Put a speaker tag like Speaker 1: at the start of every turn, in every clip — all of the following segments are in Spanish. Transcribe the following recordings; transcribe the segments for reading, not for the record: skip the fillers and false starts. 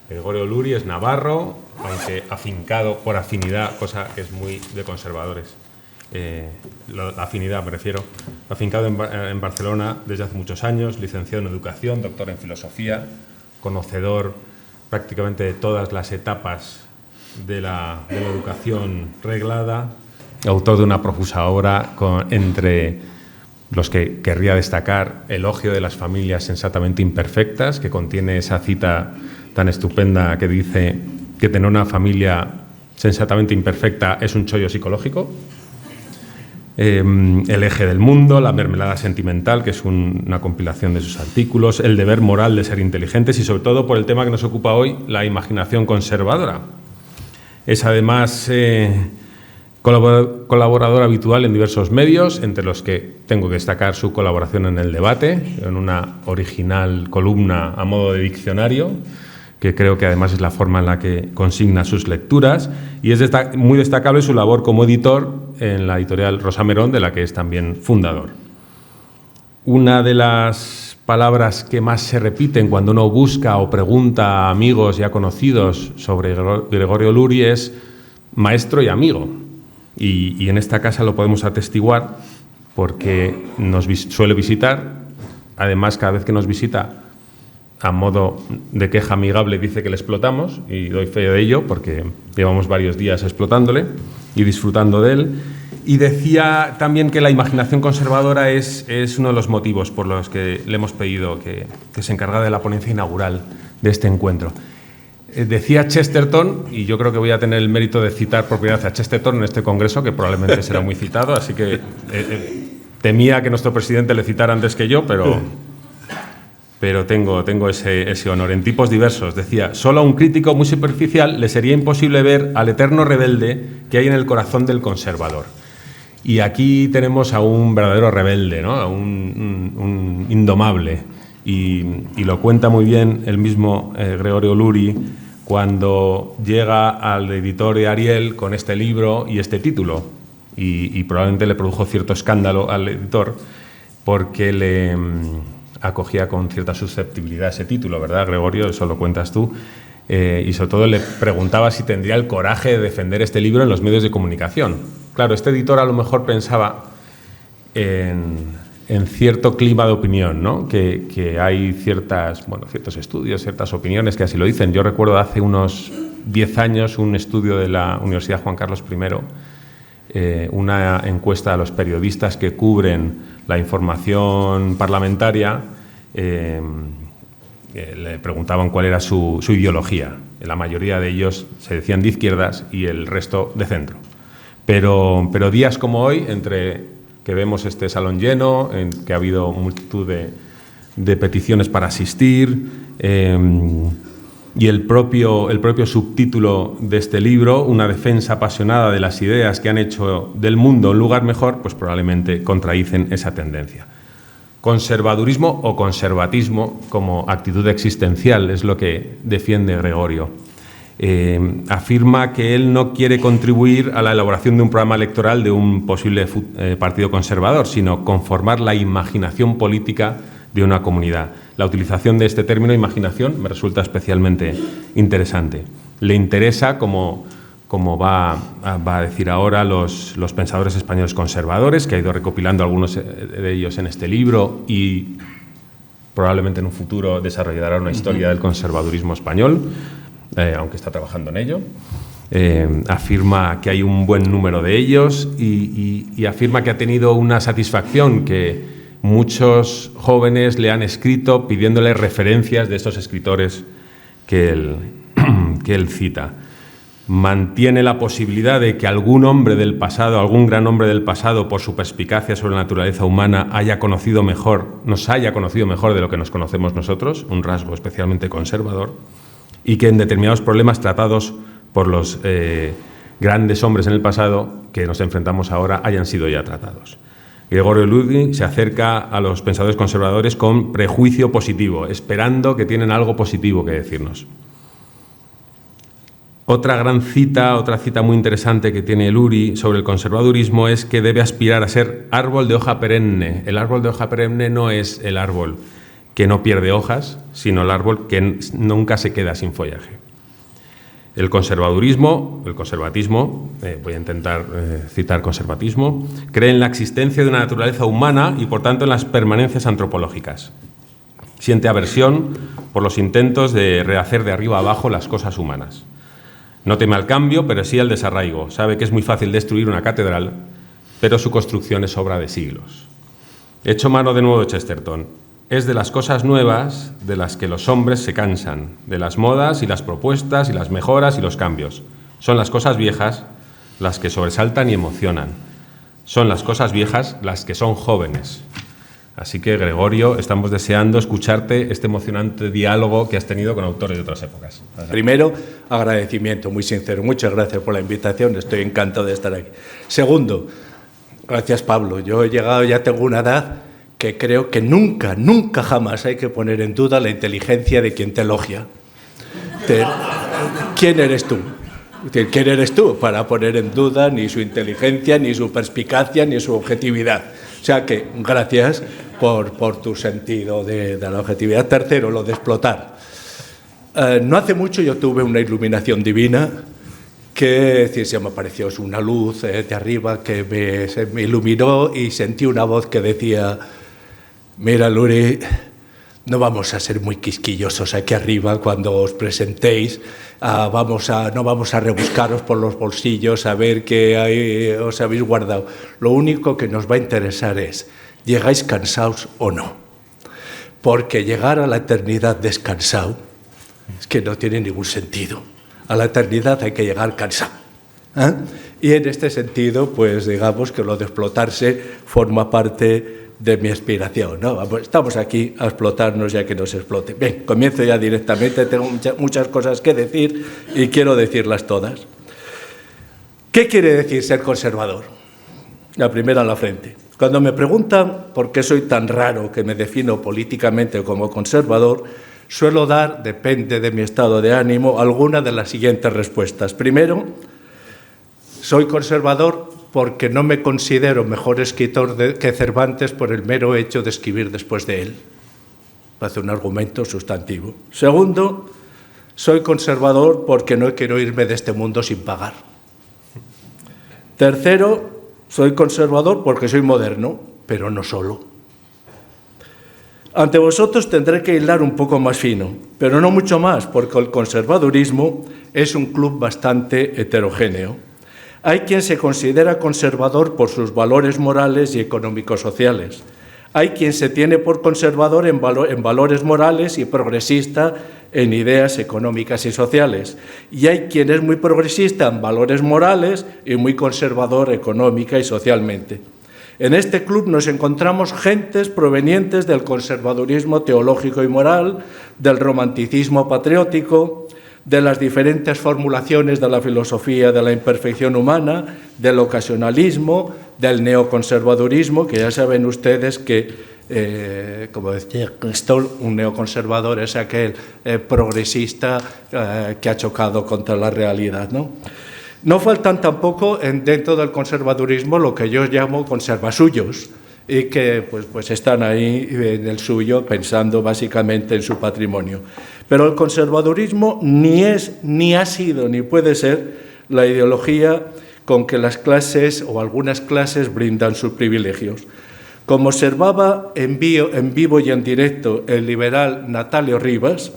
Speaker 1: Gregorio Luri es navarro, aunque afincado por afinidad, cosa que es muy de conservadores. La afinidad me refiero. Afincado en Barcelona desde hace muchos años, licenciado en Educación, doctor en Filosofía, conocedor prácticamente de todas las etapas de la educación reglada, autor de una profusa obra entre los que querría destacar Elogio de las familias sensatamente imperfectas, que contiene esa cita tan estupenda que dice que tener una familia sensatamente imperfecta es un chollo psicológico. El eje del mundo, La mermelada sentimental, que es una compilación de sus artículos, El deber moral de ser inteligentes y, sobre todo, por el tema que nos ocupa hoy, la imaginación conservadora. Es, además, colaborador habitual en diversos medios, entre los que tengo que destacar su colaboración en El Debate, en una original columna a modo de diccionario, que creo que además es la forma en la que consigna sus lecturas, y es muy destacable su labor como editor en la editorial Rosa Merón, de la que es también fundador. Una de las palabras que más se repiten cuando uno busca o pregunta a amigos y a conocidos sobre Gregorio Luri es maestro y amigo. Y en esta casa lo podemos atestiguar porque nos suele visitar. Además, cada vez que nos visita, a modo de queja amigable, dice que le explotamos, y doy fe de ello porque llevamos varios días explotándole y disfrutando de él. Y decía también que la imaginación conservadora es uno de los motivos por los que le hemos pedido que se encargara de la ponencia inaugural de este encuentro. Decía Chesterton, y yo creo que voy a tener el mérito de citar por primera vez a Chesterton en este congreso, que probablemente será muy citado, así que temía que nuestro presidente le citara antes que yo, pero tengo ese honor. En Tipos diversos decía: solo a un crítico muy superficial le sería imposible ver al eterno rebelde que hay en el corazón del conservador. Y aquí tenemos a un verdadero rebelde, ¿no? A un indomable. Y lo cuenta muy bien el mismo Gregorio Luri cuando llega al editor de Ariel con este libro y este título. Y probablemente le produjo cierto escándalo al editor porque le acogía con cierta susceptibilidad ese título, ¿verdad, Gregorio? Eso lo cuentas tú. Y sobre todo le preguntaba si tendría el coraje de defender este libro en los medios de comunicación. Claro, este editor a lo mejor pensaba en cierto clima de opinión, ¿no? Que hay ciertos estudios, ciertas opiniones que así lo dicen. Yo recuerdo hace unos 10 años un estudio de la Universidad Juan Carlos I, una encuesta a los periodistas que cubren la información parlamentaria. Le preguntaban cuál era su ideología. La mayoría de ellos se decían de izquierdas y el resto de centro. Pero días como hoy, entre que vemos este salón lleno, en que ha habido multitud de peticiones para asistir, y el propio subtítulo de este libro, una defensa apasionada de las ideas que han hecho del mundo un lugar mejor, pues probablemente contradicen esa tendencia. Conservadurismo o conservatismo como actitud existencial es lo que defiende Gregorio. Afirma que él no quiere contribuir a la elaboración de un programa electoral de un posible partido conservador, sino conformar la imaginación política de una comunidad. La utilización de este término imaginación me resulta especialmente interesante. Le interesa, como va a decir ahora, los pensadores españoles conservadores, que ha ido recopilando algunos de ellos en este libro y probablemente en un futuro desarrollará una historia del conservadurismo español, aunque está trabajando en ello. Afirma que hay un buen número de ellos y afirma que ha tenido una satisfacción, que muchos jóvenes le han escrito pidiéndole referencias de estos escritores que él cita. Mantiene la posibilidad de que algún gran hombre del pasado, por su perspicacia sobre la naturaleza humana, nos haya conocido mejor de lo que nos conocemos nosotros, un rasgo especialmente conservador, y que en determinados problemas tratados por los grandes hombres en el pasado que nos enfrentamos ahora hayan sido ya tratados. Gregorio Luri se acerca a los pensadores conservadores con prejuicio positivo, esperando que tienen algo positivo que decirnos. Otra cita muy interesante que tiene Luri sobre el conservadurismo es que debe aspirar a ser árbol de hoja perenne. El árbol de hoja perenne no es el árbol que no pierde hojas, sino el árbol que nunca se queda sin follaje. El conservatismo, voy a intentar citar conservatismo, cree en la existencia de una naturaleza humana y, por tanto, en las permanencias antropológicas. Siente aversión por los intentos de rehacer de arriba abajo las cosas humanas. No teme al cambio, pero sí al desarraigo. Sabe que es muy fácil destruir una catedral, pero su construcción es obra de siglos. Echo mano de nuevo de Chesterton. Es de las cosas nuevas de las que los hombres se cansan, de las modas y las propuestas y las mejoras y los cambios. Son las cosas viejas las que sobresaltan y emocionan. Son las cosas viejas las que son jóvenes. Así que, Gregorio, estamos deseando escucharte este emocionante diálogo que has tenido con autores de otras épocas.
Speaker 2: Primero, agradecimiento muy sincero. Muchas gracias por la invitación. Estoy encantado de estar aquí. Segundo, gracias, Pablo. Yo he llegado, ya tengo una edad que creo que nunca, nunca jamás hay que poner en duda la inteligencia de quien te elogia. ¿Quién eres tú? ¿Quién eres tú para poner en duda ni su inteligencia, ni su perspicacia, ni su objetividad? O sea que, gracias por tu sentido de la objetividad. Tercero, lo de explotar. No hace mucho yo tuve una iluminación divina que se me apareció una luz de arriba que se me iluminó y sentí una voz que decía: mira, Luri, no vamos a ser muy quisquillosos aquí arriba cuando os presentéis, no vamos a rebuscaros por los bolsillos a ver qué os habéis guardado. Lo único que nos va a interesar es, ¿llegáis cansados o no? Porque llegar a la eternidad descansado es que no tiene ningún sentido. A la eternidad hay que llegar cansado. Y en este sentido, pues digamos que lo de explotarse forma parte de mi aspiración, ¿no? Estamos aquí a explotarnos ya que nos explote. Bien, comienzo ya directamente, tengo muchas cosas que decir y quiero decirlas todas. ¿Qué quiere decir ser conservador? La primera en la frente. Cuando me preguntan por qué soy tan raro que me defino políticamente como conservador, suelo dar, depende de mi estado de ánimo, alguna de las siguientes respuestas. Primero, soy conservador porque no me considero mejor escritor que Cervantes por el mero hecho de escribir después de él. Hace un argumento sustantivo. Segundo, soy conservador porque no quiero irme de este mundo sin pagar. Tercero, soy conservador porque soy moderno, pero no solo. Ante vosotros tendré que hilar un poco más fino, pero no mucho más, porque el conservadurismo es un club bastante heterogéneo. Hay quien se considera conservador por sus valores morales y económico-sociales. Hay quien se tiene por conservador en valores morales y progresista en ideas económicas y sociales. Y hay quien es muy progresista en valores morales y muy conservador económica y socialmente. En este club nos encontramos gentes provenientes del conservadurismo teológico y moral, del romanticismo patriótico, de las diferentes formulaciones de la filosofía de la imperfección humana, del ocasionalismo, del neoconservadurismo, que ya saben ustedes que, como decía Stoll, un neoconservador es aquel progresista que ha chocado contra la realidad, ¿no? No faltan tampoco dentro del conservadurismo lo que yo llamo conservasuyos, y que pues están ahí en el suyo pensando básicamente en su patrimonio. Pero el conservadurismo ni es, ni ha sido, ni puede ser la ideología con que las clases o algunas clases brindan sus privilegios. Como observaba en vivo y en directo el liberal Natalio Rivas,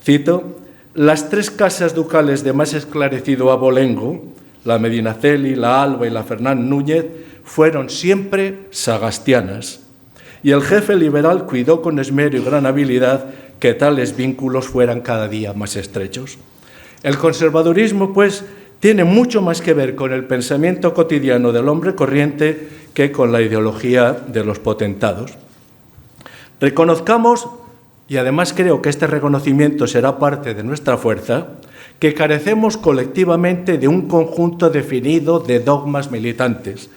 Speaker 2: cito: las tres casas ducales de más esclarecido abolengo, la Medinaceli, la Alba y la Fernán Núñez, fueron siempre sagastianas, y el jefe liberal cuidó con esmero y gran habilidad que tales vínculos fueran cada día más estrechos. El conservadurismo, pues, tiene mucho más que ver con el pensamiento cotidiano del hombre corriente que con la ideología de los potentados. Reconozcamos, y además creo que este reconocimiento será parte de nuestra fuerza, que carecemos colectivamente de un conjunto definido de dogmas militantes,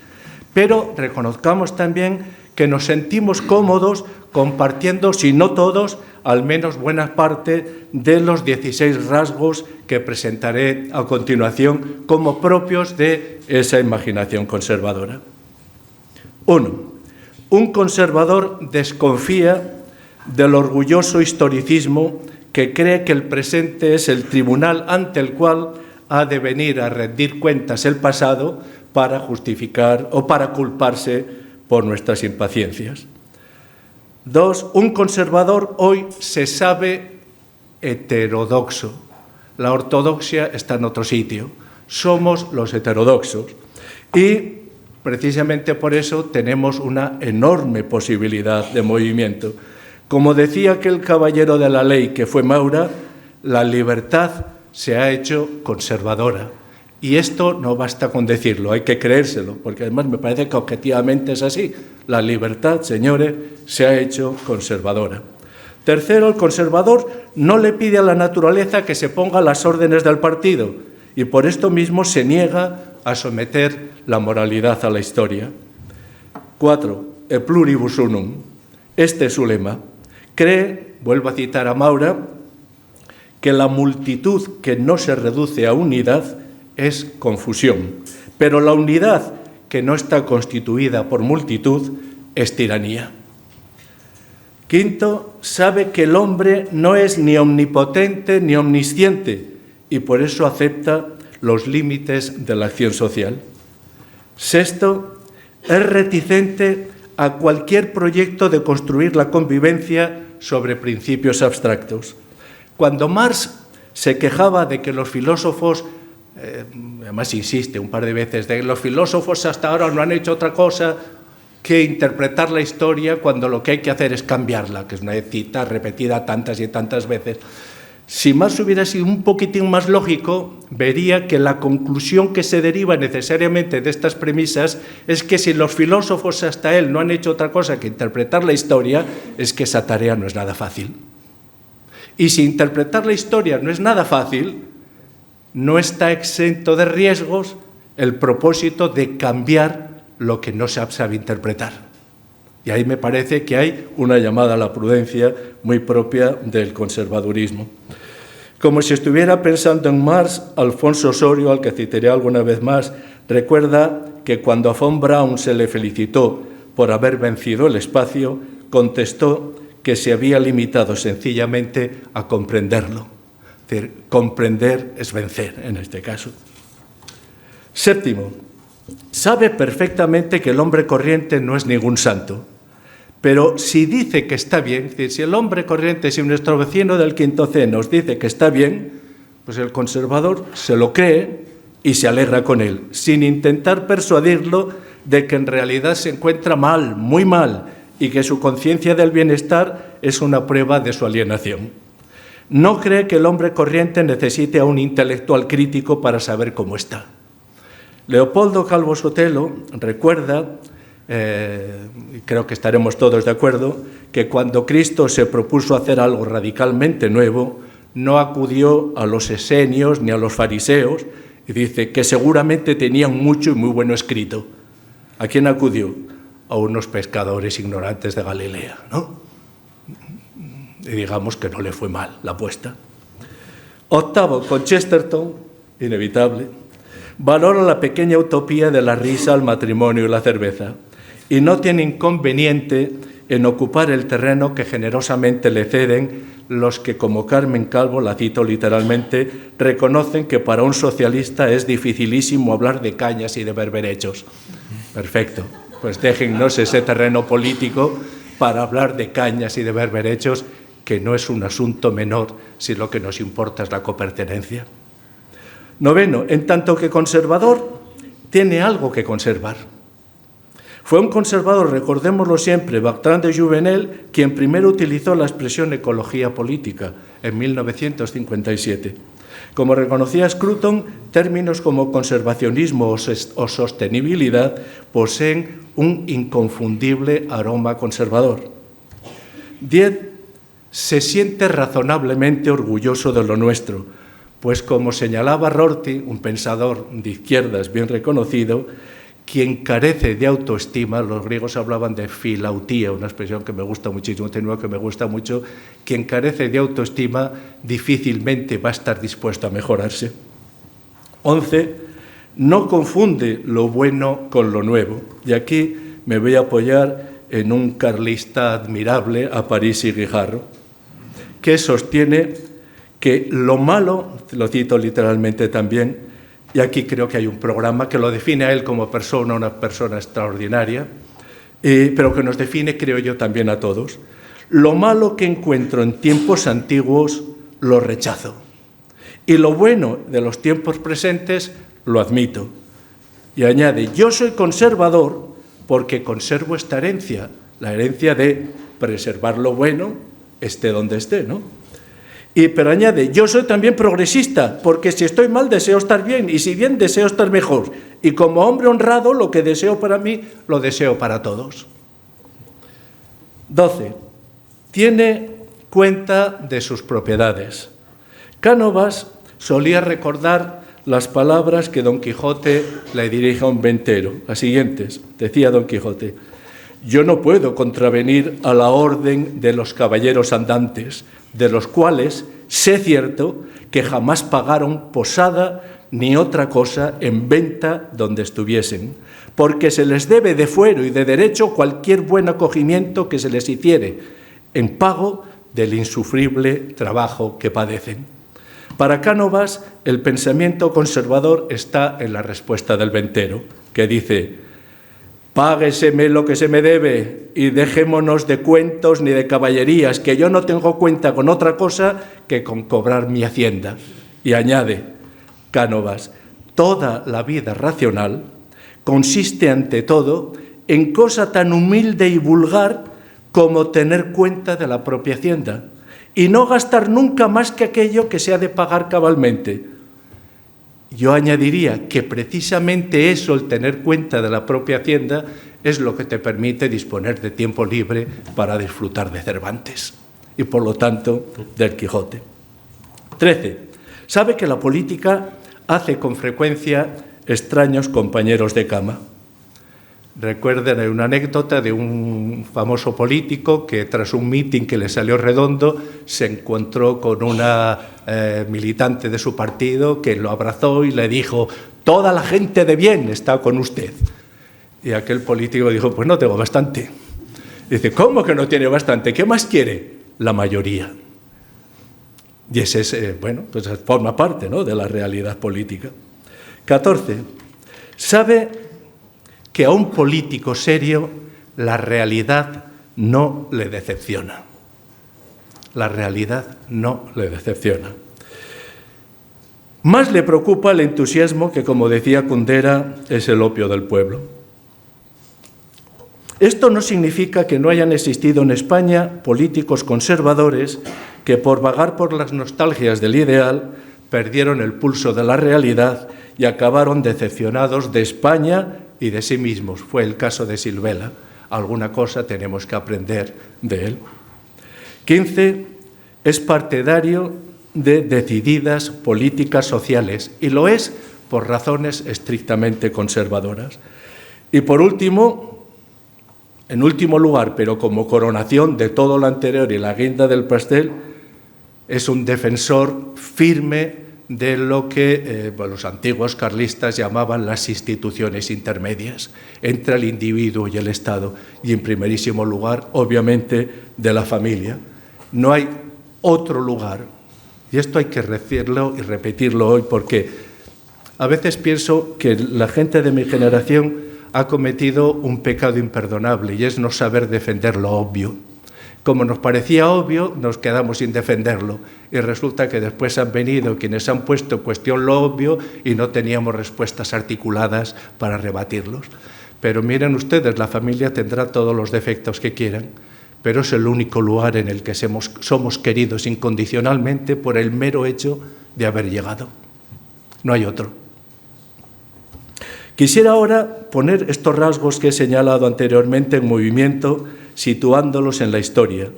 Speaker 2: pero reconozcamos también que nos sentimos cómodos compartiendo, si no todos, al menos buena parte de los 16 rasgos que presentaré a continuación como propios de esa imaginación conservadora. 1. Un conservador desconfía del orgulloso historicismo que cree que el presente es el tribunal ante el cual ha de venir a rendir cuentas el pasado para justificar o para culparse por nuestras impaciencias. 2. Un conservador hoy se sabe heterodoxo. La ortodoxia está en otro sitio. Somos los heterodoxos. Y precisamente por eso tenemos una enorme posibilidad de movimiento. Como decía aquel caballero de la ley que fue Maura, la libertad se ha hecho conservadora. Y esto no basta con decirlo, hay que creérselo, porque además me parece que objetivamente es así. La libertad, señores, se ha hecho conservadora. Tercero, el conservador no le pide a la naturaleza que se ponga a las órdenes del partido y por esto mismo se niega a someter la moralidad a la historia. 4. E pluribus unum. Este es su lema. Cree, vuelvo a citar a Maura, que la multitud que no se reduce a unidad es confusión, pero la unidad que no está constituida por multitud es tiranía. Quinto, sabe que el hombre no es ni omnipotente ni omnisciente y por eso acepta los límites de la acción social. Sexto, es reticente a cualquier proyecto de construir la convivencia sobre principios abstractos. Cuando Marx se quejaba de que los filósofos, además insiste un par de veces, de que los filósofos hasta ahora no han hecho otra cosa que interpretar la historia cuando lo que hay que hacer es cambiarla, que es una cita repetida tantas y tantas veces. Si Marx hubiera sido un poquitín más lógico, vería que la conclusión que se deriva necesariamente de estas premisas es que si los filósofos hasta él no han hecho otra cosa que interpretar la historia, es que esa tarea no es nada fácil. Y si interpretar la historia no es nada fácil, no está exento de riesgos el propósito de cambiar lo que no se sabe interpretar. Y ahí me parece que hay una llamada a la prudencia muy propia del conservadurismo. Como si estuviera pensando en Marx, Alfonso Osorio, al que citaré alguna vez más, recuerda que cuando a von Braun se le felicitó por haber vencido el espacio, contestó que se había limitado sencillamente a comprenderlo. Es decir, comprender es vencer en este caso. Séptimo, sabe perfectamente que el hombre corriente no es ningún santo, pero si dice que está bien, es decir, si el hombre corriente, si nuestro vecino del Quinto C nos dice que está bien, pues el conservador se lo cree y se alegra con él, sin intentar persuadirlo de que en realidad se encuentra mal, muy mal, y que su conciencia del bienestar es una prueba de su alienación. No cree que el hombre corriente necesite a un intelectual crítico para saber cómo está. Leopoldo Calvo Sotelo recuerda, y creo que estaremos todos de acuerdo, que cuando Cristo se propuso hacer algo radicalmente nuevo, no acudió a los esenios ni a los fariseos, y dice que seguramente tenían mucho y muy bueno escrito. ¿A quién acudió? A unos pescadores ignorantes de Galilea, ¿no? Y digamos que no le fue mal la apuesta. Octavo, con Chesterton, inevitable, valora la pequeña utopía de la risa, el matrimonio y la cerveza y no tiene inconveniente en ocupar el terreno que generosamente le ceden los que, como Carmen Calvo, la cito literalmente, reconocen que para un socialista es dificilísimo hablar de cañas y de berberechos. Perfecto, pues déjennos ese terreno político para hablar de cañas y de berberechos, que no es un asunto menor si lo que nos importa es la copertenencia. Noveno, en tanto que conservador, tiene algo que conservar. Fue un conservador, recordémoslo siempre, Bertrand de Jouvenel, quien primero utilizó la expresión ecología política en 1957. Como reconocía Scruton, términos como conservacionismo o sostenibilidad poseen un inconfundible aroma conservador. 10. Se siente razonablemente orgulloso de lo nuestro, pues como señalaba Rorty, un pensador de izquierdas bien reconocido, quien carece de autoestima, los griegos hablaban de filautía, una expresión que me gusta muchísimo, que me gusta mucho, quien carece de autoestima difícilmente va a estar dispuesto a mejorarse. 11. No confunde lo bueno con lo nuevo. Y aquí me voy a apoyar en un carlista admirable, Aparici Guijarro, que sostiene que lo malo, lo cito literalmente también, y aquí creo que hay un programa que lo define a él como persona, una persona extraordinaria, pero que nos define, creo yo, también a todos. Lo malo que encuentro en tiempos antiguos lo rechazo, y lo bueno de los tiempos presentes lo admito. Y añade, yo soy conservador porque conservo esta herencia, la herencia de preservar lo bueno, esté donde esté, ¿no? Pero añade, yo soy también progresista, porque si estoy mal deseo estar bien, y si bien deseo estar mejor. Y como hombre honrado, lo que deseo para mí, lo deseo para todos. 12. Tiene cuenta de sus propiedades. Cánovas solía recordar las palabras que Don Quijote le dirige a un ventero, las siguientes. Decía Don Quijote, yo no puedo contravenir a la orden de los caballeros andantes, de los cuales sé cierto que jamás pagaron posada ni otra cosa en venta donde estuviesen, porque se les debe de fuero y de derecho cualquier buen acogimiento que se les hiciere, en pago del insufrible trabajo que padecen. Para Cánovas, el pensamiento conservador está en la respuesta del ventero, que dice, págueseme lo que se me debe y dejémonos de cuentos ni de caballerías, que yo no tengo cuenta con otra cosa que con cobrar mi hacienda. Y añade Cánovas, toda la vida racional consiste ante todo en cosa tan humilde y vulgar como tener cuenta de la propia hacienda y no gastar nunca más que aquello que se ha de pagar cabalmente. Yo añadiría que precisamente eso, el tener cuenta de la propia hacienda, es lo que te permite disponer de tiempo libre para disfrutar de Cervantes y, por lo tanto, del Quijote. 13. Sabe que la política hace con frecuencia extraños compañeros de cama. Recuerden, hay una anécdota de un famoso político que tras un mitin que le salió redondo se encontró con una militante de su partido que lo abrazó y le dijo, toda la gente de bien está con usted. Y aquel político dijo, pues no tengo bastante. Dice, ¿cómo que no tiene bastante? ¿Qué más quiere? La mayoría. Y ese es, bueno, pues forma parte, ¿no?, de la realidad política. 14. Sabe que a un político serio la realidad no le decepciona. La realidad no le decepciona. Más le preocupa el entusiasmo que, como decía Kundera, es el opio del pueblo. Esto no significa que no hayan existido en España políticos conservadores que, por vagar por las nostalgias del ideal, perdieron el pulso de la realidad y acabaron decepcionados de España y de sí mismos. Fue el caso de Silvela. Alguna cosa tenemos que aprender de él. 15. Es partidario de decididas políticas sociales y lo es por razones estrictamente conservadoras. Y por último, en último lugar, pero como coronación de todo lo anterior y la guinda del pastel, es un defensor firme de lo que los antiguos carlistas llamaban las instituciones intermedias entre el individuo y el Estado, y en primerísimo lugar, obviamente, de la familia. No hay otro lugar, y esto hay que decirlo y repetirlo hoy, porque a veces pienso que la gente de mi generación ha cometido un pecado imperdonable, y es no saber defender lo obvio. Como nos parecía obvio, nos quedamos sin defenderlo. Y resulta que después han venido quienes han puesto en cuestión lo obvio y no teníamos respuestas articuladas para rebatirlos. Pero miren ustedes, la familia tendrá todos los defectos que quieran, pero es el único lugar en el que somos queridos incondicionalmente por el mero hecho de haber llegado. No hay otro. Quisiera ahora poner estos rasgos que he señalado anteriormente en movimiento, situándolos en la historia,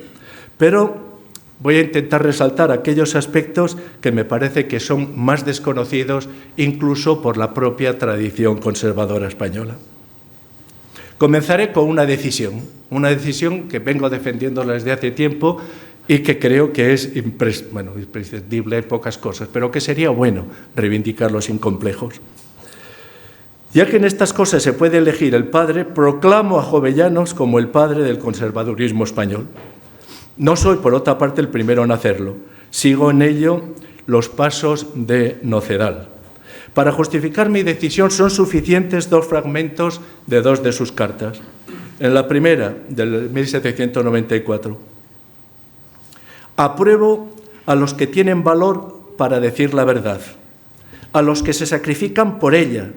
Speaker 2: pero voy a intentar resaltar aquellos aspectos que me parece que son más desconocidos incluso por la propia tradición conservadora española. Comenzaré con una decisión que vengo defendiendo desde hace tiempo y que creo que es imprescindible en pocas cosas, pero que sería bueno reivindicarlo sin complejos. Ya que en estas cosas se puede elegir el padre, proclamo a Jovellanos como el padre del conservadurismo español. No soy, por otra parte, el primero en hacerlo. Sigo en ello los pasos de Nocedal. Para justificar mi decisión son suficientes dos fragmentos de dos de sus cartas. En la primera, del 1794. Apruebo a los que tienen valor para decir la verdad, a los que se sacrifican por ella,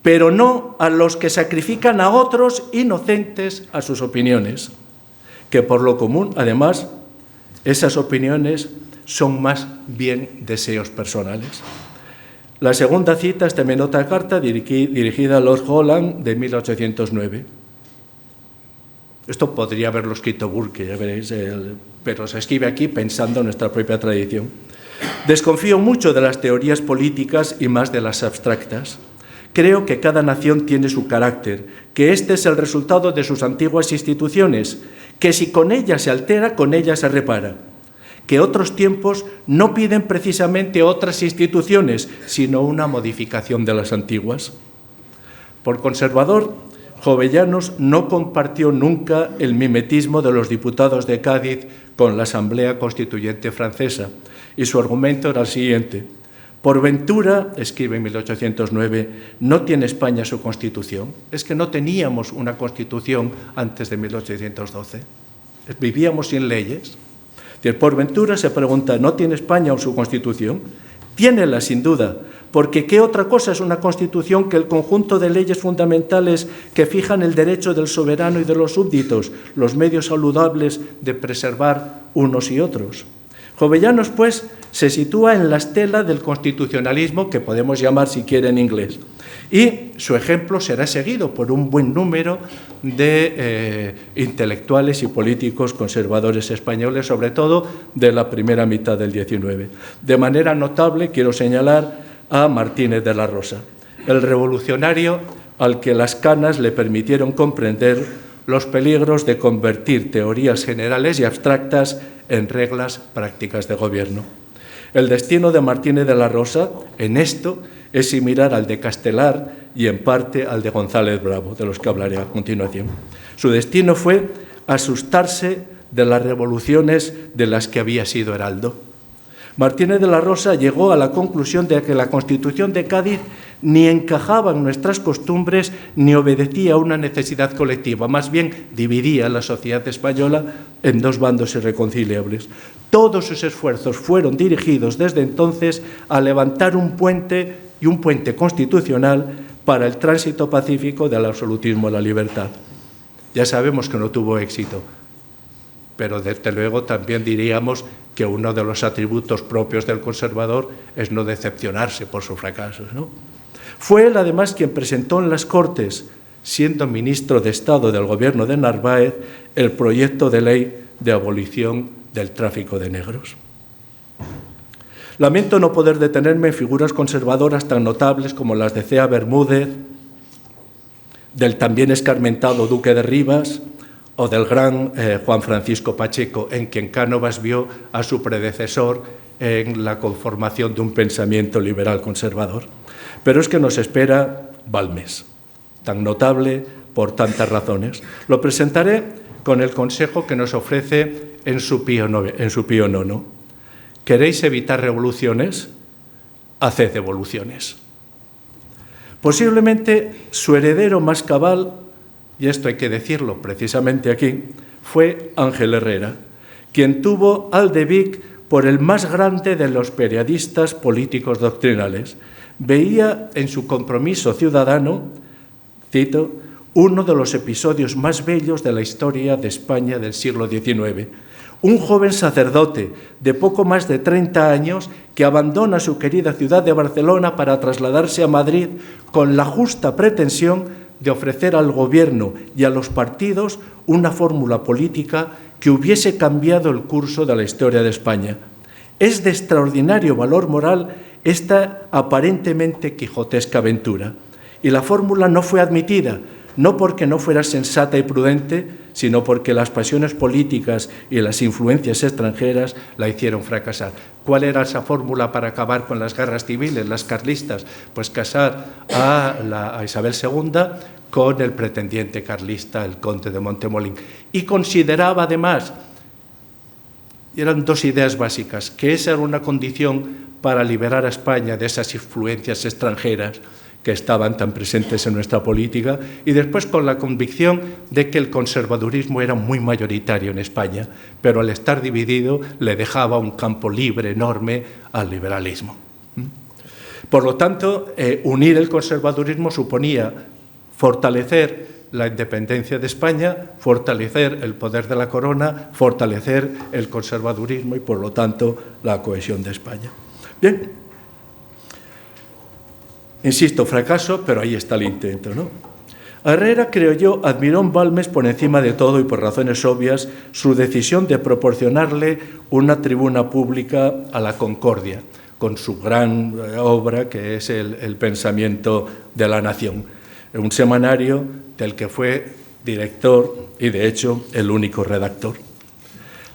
Speaker 2: pero no a los que sacrifican a otros inocentes a sus opiniones, que por lo común, además, esas opiniones son más bien deseos personales. La segunda cita es también otra carta dirigida a Lord Holland de 1809. Esto podría haberlo escrito Burke, ya veréis, pero se escribe aquí pensando en nuestra propia tradición. Desconfío mucho de las teorías políticas y más de las abstractas. Creo que cada nación tiene su carácter, que este es el resultado de sus antiguas instituciones, que si con ellas se altera, con ellas se repara, que otros tiempos no piden precisamente otras instituciones, sino una modificación de las antiguas. Por conservador, Jovellanos no compartió nunca el mimetismo de los diputados de Cádiz con la Asamblea Constituyente francesa, y su argumento era el siguiente: por ventura, escribe en 1809, ¿no tiene España su Constitución? Es que no teníamos una Constitución antes de 1812. Vivíamos sin leyes. Por ventura se pregunta, ¿no tiene España su Constitución? Tiénela, sin duda, porque ¿qué otra cosa es una Constitución que el conjunto de leyes fundamentales que fijan el derecho del soberano y de los súbditos, los medios saludables de preservar unos y otros? Jovellanos, pues, se sitúa en la estela del constitucionalismo, que podemos llamar, si quiere, en inglés. Y su ejemplo será seguido por un buen número de intelectuales y políticos conservadores españoles, sobre todo de la primera mitad del XIX. De manera notable, quiero señalar a Martínez de la Rosa, el revolucionario al que las canas le permitieron comprender los peligros de convertir teorías generales y abstractas en reglas prácticas de gobierno. El destino de Martínez de la Rosa en esto es similar al de Castelar y en parte al de González Bravo, de los que hablaré a continuación. Su destino fue asustarse de las revoluciones de las que había sido heraldo. Martínez de la Rosa llegó a la conclusión de que la Constitución de Cádiz ni encajaba en nuestras costumbres ni obedecía a una necesidad colectiva, más bien dividía la sociedad española en dos bandos irreconciliables. Todos sus esfuerzos fueron dirigidos desde entonces a levantar un puente y un puente constitucional para el tránsito pacífico del absolutismo a la libertad. Ya sabemos que no tuvo éxito, pero desde luego también diríamos que uno de los atributos propios del conservador es no decepcionarse por sus fracasos, ¿no? Fue él, además, quien presentó en las Cortes, siendo ministro de Estado del gobierno de Narváez, el proyecto de ley de abolición del tráfico de negros. Lamento no poder detenerme en figuras conservadoras tan notables como las de Cea Bermúdez, del también escarmentado duque de Rivas o del gran Juan Francisco Pacheco, en quien Cánovas vio a su predecesor en la conformación de un pensamiento liberal conservador. Pero es que nos espera Balmes, tan notable por tantas razones. Lo presentaré con el consejo que nos ofrece en su Pío IX. ¿Queréis evitar revoluciones? Haced evoluciones. Posiblemente su heredero más cabal, y esto hay que decirlo precisamente aquí, fue Ángel Herrera, quien tuvo al de Vic por el más grande de los periodistas políticos doctrinales. Veía en su compromiso ciudadano, cito, uno de los episodios más bellos de la historia de España del siglo XIX. Un joven sacerdote de poco más de 30 años que abandona su querida ciudad de Barcelona para trasladarse a Madrid con la justa pretensión de ofrecer al gobierno y a los partidos una fórmula política que hubiese cambiado el curso de la historia de España. Es de extraordinario valor moral esta aparentemente quijotesca aventura, y la fórmula no fue admitida, no porque no fuera sensata y prudente, sino porque las pasiones políticas y las influencias extranjeras la hicieron fracasar. ¿Cuál era esa fórmula para acabar con las guerras civiles, las carlistas? Pues casar a Isabel II con el pretendiente carlista, el conde de Montemolín. Y consideraba además, eran dos ideas básicas, que esa era una condición para liberar a España de esas influencias extranjeras que estaban tan presentes en nuestra política, y después con la convicción de que el conservadurismo era muy mayoritario en España, pero al estar dividido le dejaba un campo libre enorme al liberalismo. Por lo tanto, unir el conservadurismo suponía fortalecer la independencia de España, fortalecer el poder de la corona, fortalecer el conservadurismo y, por lo tanto, la cohesión de España. Bien, insisto, fracaso, pero ahí está el intento, ¿no? Herrera, creo yo, admiró en Balmes por encima de todo y por razones obvias su decisión de proporcionarle una tribuna pública a la concordia, con su gran obra que es el Pensamiento de la Nación, un semanario del que fue director y, de hecho, el único redactor.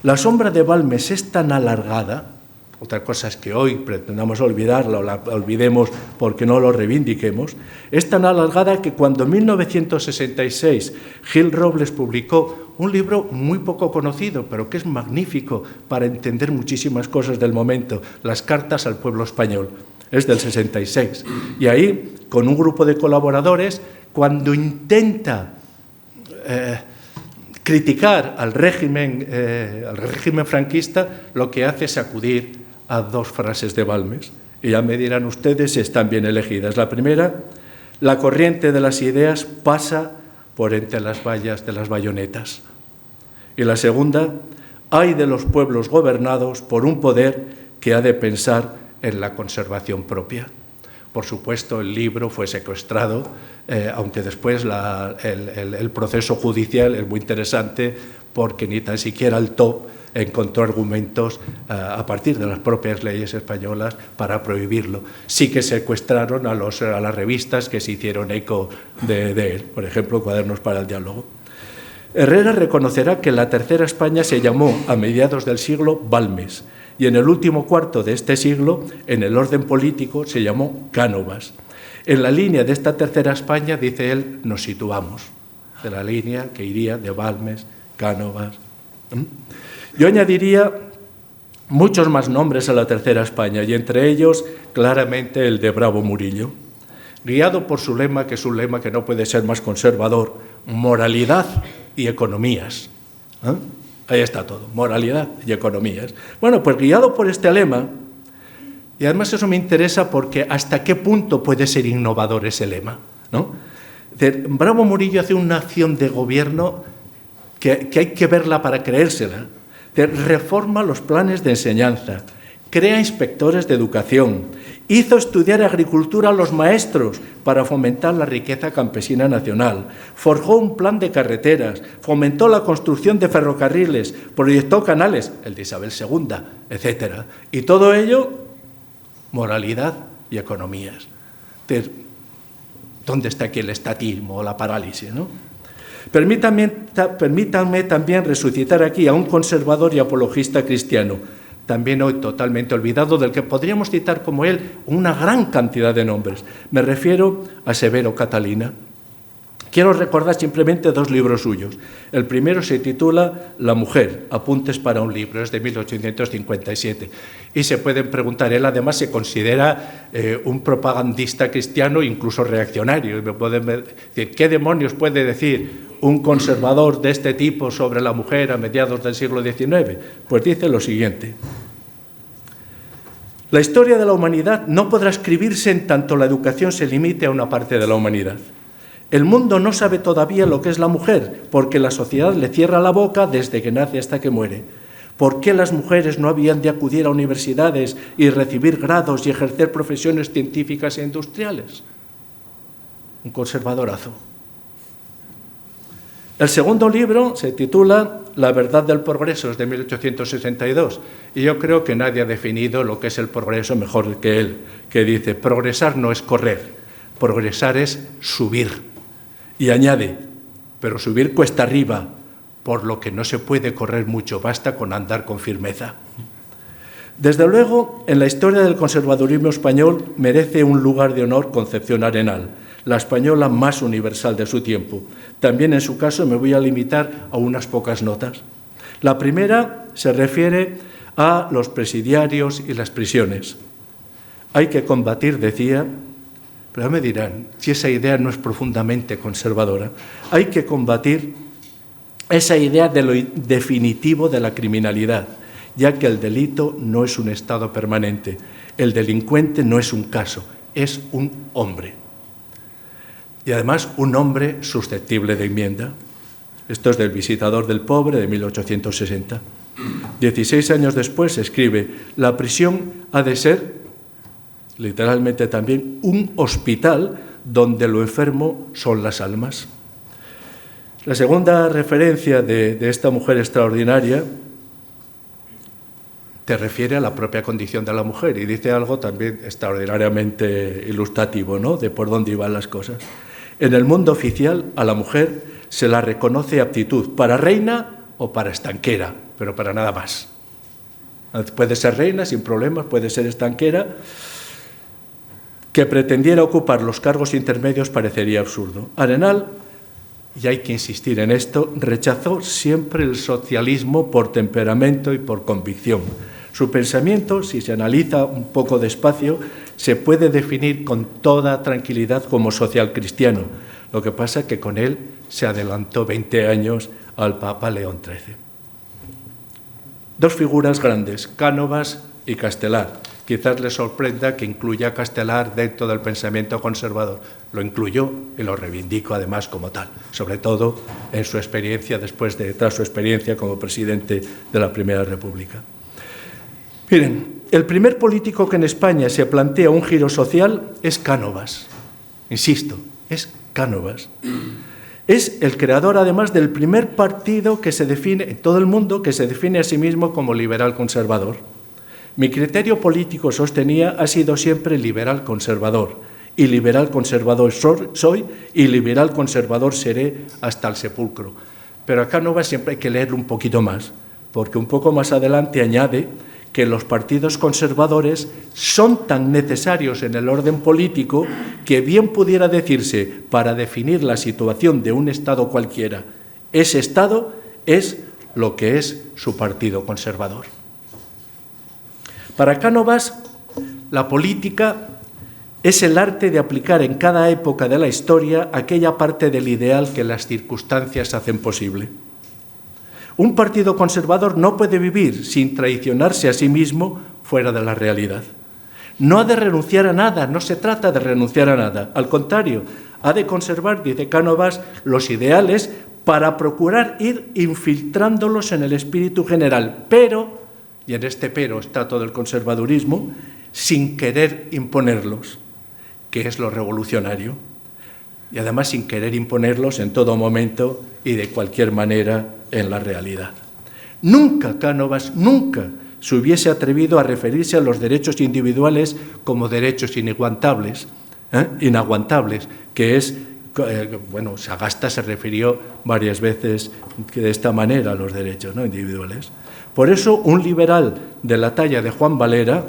Speaker 2: La sombra de Balmes es tan alargada, otra cosa es que hoy pretendamos olvidarla o la olvidemos porque no lo reivindiquemos, es tan alargada que cuando en 1966 Gil Robles publicó un libro muy poco conocido, pero que es magnífico para entender muchísimas cosas del momento, Las cartas al pueblo español, es del 66, y ahí, con un grupo de colaboradores, cuando intenta criticar al régimen franquista, lo que hace es acudir a dos frases de Balmes, y ya me dirán ustedes si están bien elegidas. La primera, la corriente de las ideas pasa por entre las vallas de las bayonetas. Y la segunda, ay de los pueblos gobernados por un poder que ha de pensar en la conservación propia. Por supuesto, el libro fue secuestrado, aunque después el proceso judicial es muy interesante porque ni tan siquiera el TOP encontró argumentos a partir de las propias leyes españolas para prohibirlo. Sí que secuestraron a las revistas que se hicieron eco de él, por ejemplo, Cuadernos para el Diálogo. Herrera reconocerá que en la Tercera España se llamó a mediados del siglo Balmes y en el último cuarto de este siglo, en el orden político, se llamó Cánovas. En la línea de esta Tercera España, dice él, nos situamos, de la línea que iría de Balmes, Cánovas. Yo añadiría muchos más nombres a la Tercera España y entre ellos claramente el de Bravo Murillo, guiado por su lema, que es un lema que no puede ser más conservador, moralidad y economías. Ahí está todo, moralidad y economías. Bueno, pues guiado por este lema, y además eso me interesa porque hasta qué punto puede ser innovador ese lema, ¿no? Bravo Murillo hace una acción de gobierno que hay que verla para creérsela. Reforma los planes de enseñanza, crea inspectores de educación, hizo estudiar agricultura a los maestros para fomentar la riqueza campesina nacional, forjó un plan de carreteras, fomentó la construcción de ferrocarriles, proyectó canales, el de Isabel II, etc. Y todo ello, moralidad y economías. ¿Dónde está aquí el estatismo o la parálisis, no? Permítanme también resucitar aquí a un conservador y apologista cristiano, también hoy totalmente olvidado, del que podríamos citar como él una gran cantidad de nombres. Me refiero a Severo Catalina. Quiero recordar simplemente dos libros suyos. El primero se titula La mujer, apuntes para un libro, es de 1857. Y se pueden preguntar, él además se considera un propagandista cristiano, incluso reaccionario. Y me pueden decir, ¿qué demonios puede decir un conservador de este tipo sobre la mujer a mediados del siglo XIX? Pues dice lo siguiente. La historia de la humanidad no podrá escribirse en tanto la educación se limite a una parte de la humanidad. El mundo no sabe todavía lo que es la mujer, porque la sociedad le cierra la boca desde que nace hasta que muere. ¿Por qué las mujeres no habían de acudir a universidades y recibir grados y ejercer profesiones científicas e industriales? Un conservadorazo. El segundo libro se titula La verdad del progreso, es de 1862, y yo creo que nadie ha definido lo que es el progreso mejor que él, que dice, progresar no es correr, progresar es subir. Y añade, pero subir cuesta arriba, por lo que no se puede correr mucho, basta con andar con firmeza. Desde luego, en la historia del conservadurismo español merece un lugar de honor Concepción Arenal, la española más universal de su tiempo. También en su caso me voy a limitar a unas pocas notas. La primera se refiere a los presidiarios y las prisiones. Hay que combatir, decía, pero ya me dirán si esa idea no es profundamente conservadora, hay que combatir esa idea de lo definitivo de la criminalidad, ya que el delito no es un estado permanente, el delincuente no es un caso, es un hombre. Y además un hombre susceptible de enmienda. Esto es del Visitador del Pobre de 1860. 16 años después escribe: la prisión ha de ser, literalmente también, un hospital donde lo enfermo son las almas. La segunda referencia de esta mujer extraordinaria te refiere a la propia condición de la mujer y dice algo también extraordinariamente ilustrativo, ¿no?, de por dónde iban las cosas. En el mundo oficial a la mujer se la reconoce aptitud para reina o para estanquera, pero para nada más. Puede ser reina sin problemas, puede ser estanquera. Que pretendiera ocupar los cargos intermedios parecería absurdo. Arenal, y hay que insistir en esto, rechazó siempre el socialismo por temperamento y por convicción. Su pensamiento, si se analiza un poco despacio, se puede definir con toda tranquilidad como social cristiano. Lo que pasa es que con él se adelantó 20 años al Papa León XIII. Dos figuras grandes, Cánovas y Castelar. Quizás les sorprenda que incluya a Castelar dentro del pensamiento conservador. Lo incluyó y lo reivindico además como tal, sobre todo en su experiencia tras su experiencia como presidente de la Primera República. Miren, el primer político que en España se plantea un giro social es Cánovas. Insisto, es Cánovas. Es el creador, además, del primer partido que se define en todo el mundo, que se define a sí mismo como liberal conservador. Mi criterio político, sostenía, ha sido siempre liberal conservador. Y liberal conservador soy y liberal conservador seré hasta el sepulcro. Pero a Cánovas siempre hay que leerlo un poquito más, porque un poco más adelante añade que los partidos conservadores son tan necesarios en el orden político que bien pudiera decirse, para definir la situación de un Estado cualquiera, ese Estado es lo que es su partido conservador. Para Cánovas, la política es el arte de aplicar en cada época de la historia aquella parte del ideal que las circunstancias hacen posible. Un partido conservador no puede vivir sin traicionarse a sí mismo fuera de la realidad. No ha de renunciar a nada, no se trata de renunciar a nada. Al contrario, ha de conservar, dice Cánovas, los ideales para procurar ir infiltrándolos en el espíritu general, pero, y en este pero está todo el conservadurismo, sin querer imponerlos, que es lo revolucionario. Y además sin querer imponerlos en todo momento y de cualquier manera en la realidad. Nunca Cánovas, nunca se hubiese atrevido a referirse a los derechos individuales como derechos inaguantables, que es, Sagasta se refirió varias veces de esta manera a los derechos, ¿no?, individuales. Por eso, un liberal de la talla de Juan Valera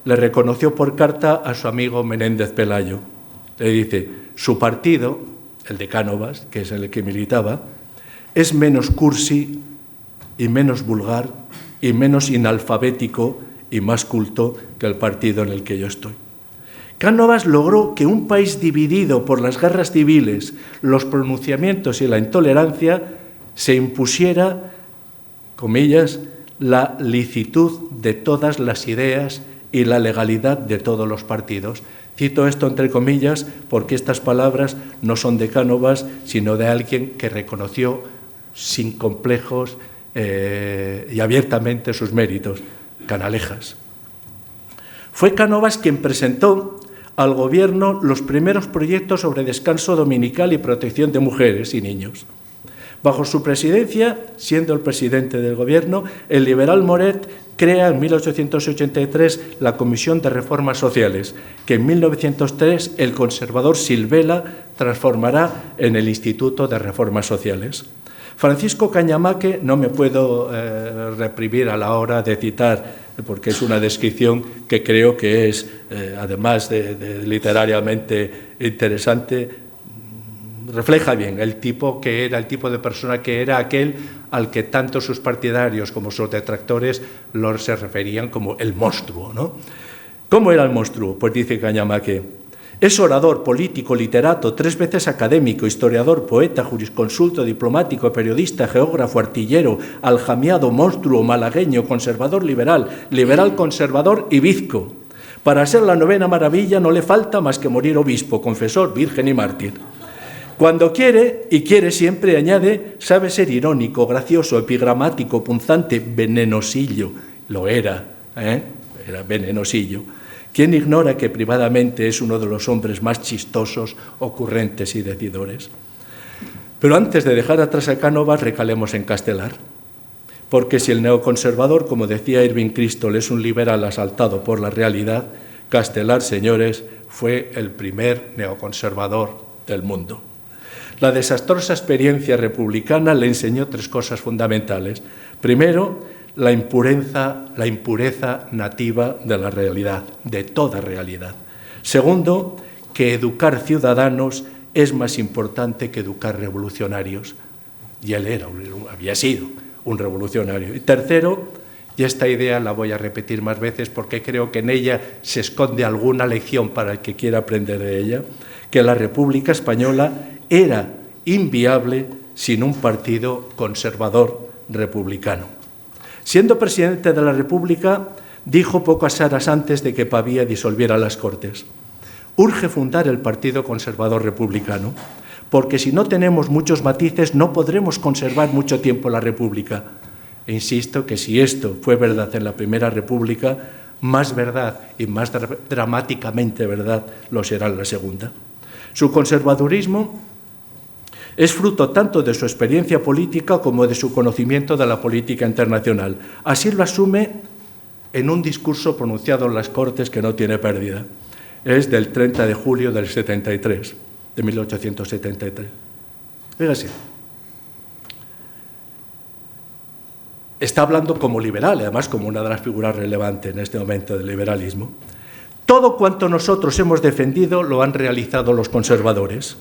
Speaker 2: le reconoció por carta a su amigo Menéndez Pelayo. Le dice: su partido, el de Cánovas, que es el que militaba, es menos cursi y menos vulgar y menos inalfabético y más culto que el partido en el que yo estoy. Cánovas logró que un país dividido por las guerras civiles, los pronunciamientos y la intolerancia se impusiera, comillas, la licitud de todas las ideas y la legalidad de todos los partidos. Cito esto entre comillas porque estas palabras no son de Cánovas, sino de alguien que reconoció sin complejos y abiertamente sus méritos, Canalejas. Fue Cánovas quien presentó al gobierno los primeros proyectos sobre descanso dominical y protección de mujeres y niños. Bajo su presidencia, siendo el presidente del gobierno, el liberal Moret crea en 1883 la Comisión de Reformas Sociales, que en 1903 el conservador Silvela transformará en el Instituto de Reformas Sociales. Francisco Cañamaque, no me puedo reprimir a la hora de citar, porque es una descripción que creo que es, además de literariamente interesante, refleja bien el tipo que era, el tipo de persona que era aquel al que tanto sus partidarios como sus detractores se referían como el monstruo, ¿no? ¿Cómo era el monstruo? Pues dice Cañamaque: es orador, político, literato, 3 veces académico, historiador, poeta, jurisconsulto, diplomático, periodista, geógrafo, artillero, aljamiado, monstruo, malagueño, conservador liberal, liberal conservador y bizco. Para ser la 9ª maravilla no le falta más que morir obispo, confesor, virgen y mártir. Cuando quiere, y quiere siempre, añade, sabe ser irónico, gracioso, epigramático, punzante, venenosillo. Lo era, era venenosillo. ¿Quién ignora que privadamente es uno de los hombres más chistosos, ocurrentes y decidores? Pero antes de dejar atrás a Cánovas, recalemos en Castelar. Porque si el neoconservador, como decía Irving Kristol, es un liberal asaltado por la realidad, Castelar, señores, fue el primer neoconservador del mundo. La desastrosa experiencia republicana le enseñó 3 cosas fundamentales. Primero, la impureza nativa de la realidad, de toda realidad. Segundo, que educar ciudadanos es más importante que educar revolucionarios. Y él había sido un revolucionario. Y tercero, y esta idea la voy a repetir más veces porque creo que en ella se esconde alguna lección para el que quiera aprender de ella, que la República Española era inviable sin un partido conservador republicano. Siendo presidente de la República, dijo pocas horas antes de que Pavía disolviera las Cortes: urge fundar el Partido Conservador Republicano, porque si no tenemos muchos matices no podremos conservar mucho tiempo la República. E insisto que si esto fue verdad en la Primera República, más verdad y más dramáticamente verdad lo será en la Segunda. Su conservadurismo es fruto tanto de su experiencia política como de su conocimiento de la política internacional. Así lo asume en un discurso pronunciado en las Cortes que no tiene pérdida. Es del 30 de julio del 73, de 1873. Fíjese. Está hablando como liberal, además como una de las figuras relevantes en este momento del liberalismo. Todo cuanto nosotros hemos defendido lo han realizado los conservadores.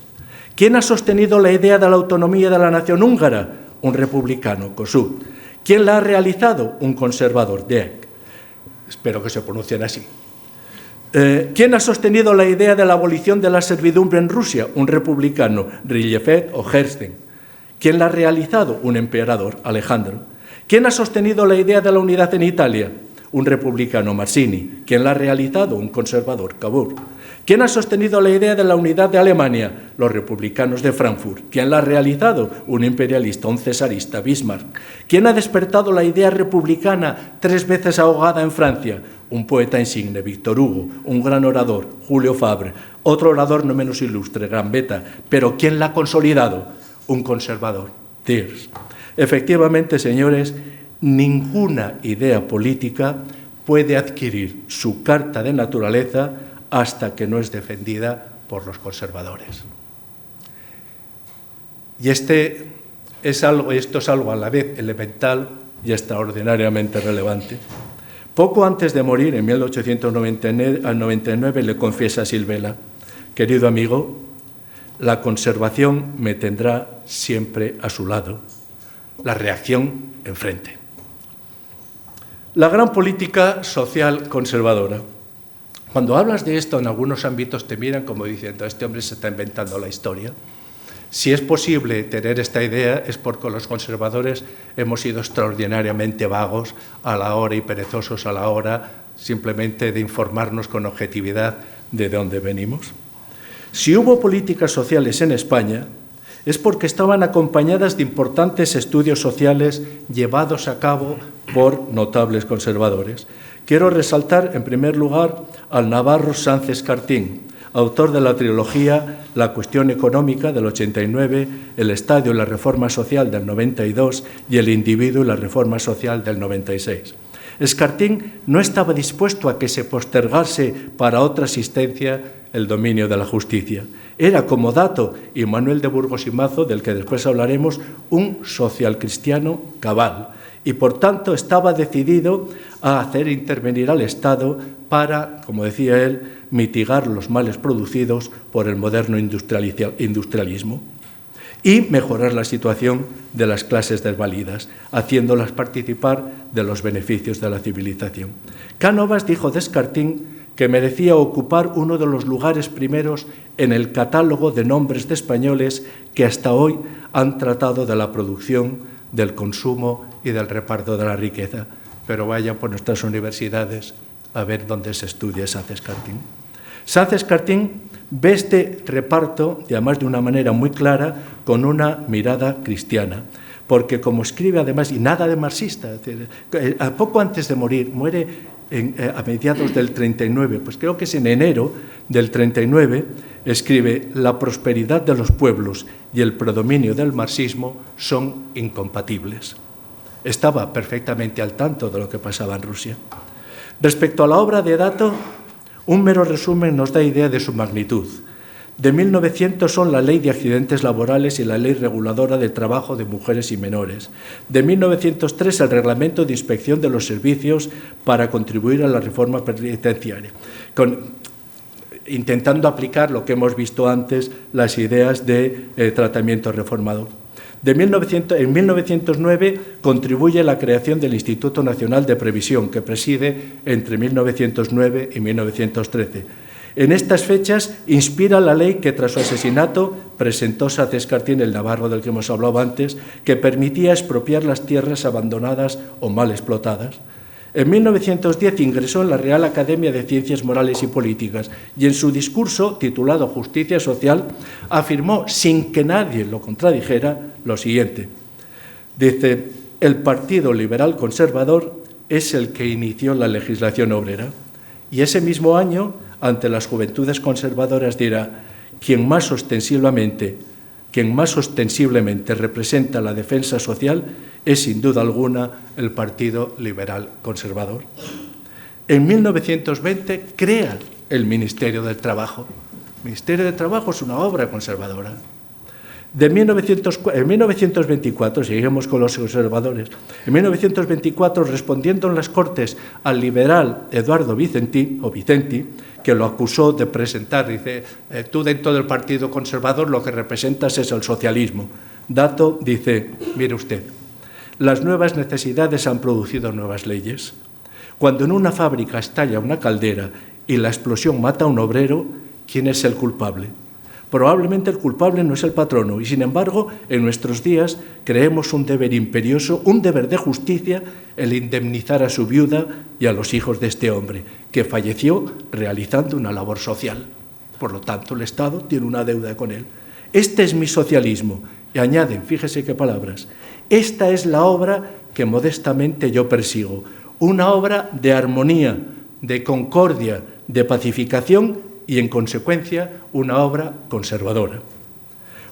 Speaker 2: ¿Quién ha sostenido la idea de la autonomía de la nación húngara? Un republicano, Kossuth. ¿Quién la ha realizado? Un conservador, Deák. Espero que se pronuncien así. ¿Quién ha sostenido la idea de la abolición de la servidumbre en Rusia? Un republicano, Rylejev o Herzen. ¿Quién la ha realizado? Un emperador, Alejandro. ¿Quién ha sostenido la idea de la unidad en Italia? Un republicano, Mazzini. ¿Quién la ha realizado? Un conservador, Cavour. ¿Quién ha sostenido la idea de la unidad de Alemania? Los republicanos de Frankfurt. ¿Quién la ha realizado? Un imperialista, un cesarista, Bismarck. ¿Quién ha despertado la idea republicana 3 veces ahogada en Francia? Un poeta insigne, Víctor Hugo. Un gran orador, Julio Fabre. Otro orador no menos ilustre, Gambetta. ¿Pero quién la ha consolidado? Un conservador, Thiers. Efectivamente, señores, ninguna idea política puede adquirir su carta de naturaleza hasta que no es defendida por los conservadores. Y esto es algo a la vez elemental y extraordinariamente relevante. Poco antes de morir, en 1899, le confiesa a Silvela: querido amigo, la conservación me tendrá siempre a su lado, la reacción enfrente. La gran política social conservadora. Cuando hablas de esto, en algunos ámbitos te miran como diciendo: este hombre se está inventando la historia. Si es posible tener esta idea es porque los conservadores hemos sido extraordinariamente vagos a la hora y perezosos a la hora simplemente de informarnos con objetividad de dónde venimos. Si hubo políticas sociales en España es porque estaban acompañadas de importantes estudios sociales llevados a cabo por notables conservadores. Quiero resaltar, en primer lugar, al navarro Sanz Escartín, autor de la trilogía La cuestión económica del 89, El Estado y la reforma social del 92 y El individuo y la reforma social del 96. Escartín no estaba dispuesto a que se postergase para otra existencia el dominio de la justicia. Era, como dato, y Manuel de Burgos y Mazo, del que después hablaremos, un socialcristiano cabal, y por tanto estaba decidido a hacer intervenir al Estado para, como decía él, mitigar los males producidos por el moderno industrialismo y mejorar la situación de las clases desvalidas, haciéndolas participar de los beneficios de la civilización. Cánovas dijo de Escartín que merecía ocupar uno de los lugares primeros en el catálogo de nombres de españoles que hasta hoy han tratado de la producción, del consumo y del reparto de la riqueza. Pero vayan por nuestras universidades a ver dónde se estudia Sáenz-Escartín. Sáenz-Escartín ve este reparto, y además de una manera muy clara, con una mirada cristiana. Porque como escribe además, y nada de marxista, es decir, poco antes de morir, muere a mediados del 39, pues creo que es en enero del 39, escribe: la prosperidad de los pueblos y el predominio del marxismo son incompatibles. Estaba perfectamente al tanto de lo que pasaba en Rusia. Respecto a la obra de Dato, un mero resumen nos da idea de su magnitud. De 1900 son la Ley de Accidentes Laborales y la Ley Reguladora de Trabajo de Mujeres y Menores. De 1903 el Reglamento de Inspección de los Servicios para contribuir a la reforma penitenciaria, intentando aplicar lo que hemos visto antes, las ideas de tratamiento reformador. En 1909 contribuye a la creación del Instituto Nacional de Previsión, que preside entre 1909 y 1913. En estas fechas inspira la ley que tras su asesinato presentó Sáenz-Escartín, el navarro del que hemos hablado antes, que permitía expropiar las tierras abandonadas o mal explotadas. En 1910 ingresó en la Real Academia de Ciencias Morales y Políticas y en su discurso, titulado Justicia Social, afirmó, sin que nadie lo contradijera, lo siguiente. Dice: el Partido Liberal Conservador es el que inició la legislación obrera. Y ese mismo año, ante las juventudes conservadoras, dirá: quien más ostensiblemente representa la defensa social es, sin duda alguna, el Partido Liberal Conservador. En 1920 crea el Ministerio del Trabajo. El Ministerio del Trabajo es una obra conservadora. En 1924, seguimos con los conservadores, en 1924, respondiendo en las Cortes al liberal Eduardo Vicenti, que lo acusó de presentar, dice: tú dentro del Partido Conservador lo que representas es el socialismo. Dato dice: mire usted, las nuevas necesidades han producido nuevas leyes. Cuando en una fábrica estalla una caldera y la explosión mata a un obrero, ¿quién es el culpable? Probablemente el culpable no es el patrono y, sin embargo, en nuestros días creemos un deber imperioso, un deber de justicia, el indemnizar a su viuda y a los hijos de este hombre, que falleció realizando una labor social. Por lo tanto, el Estado tiene una deuda con él. Este es mi socialismo. Y añaden, fíjese qué palabras: esta es la obra que modestamente yo persigo, una obra de armonía, de concordia, de pacificación y, en consecuencia, una obra conservadora.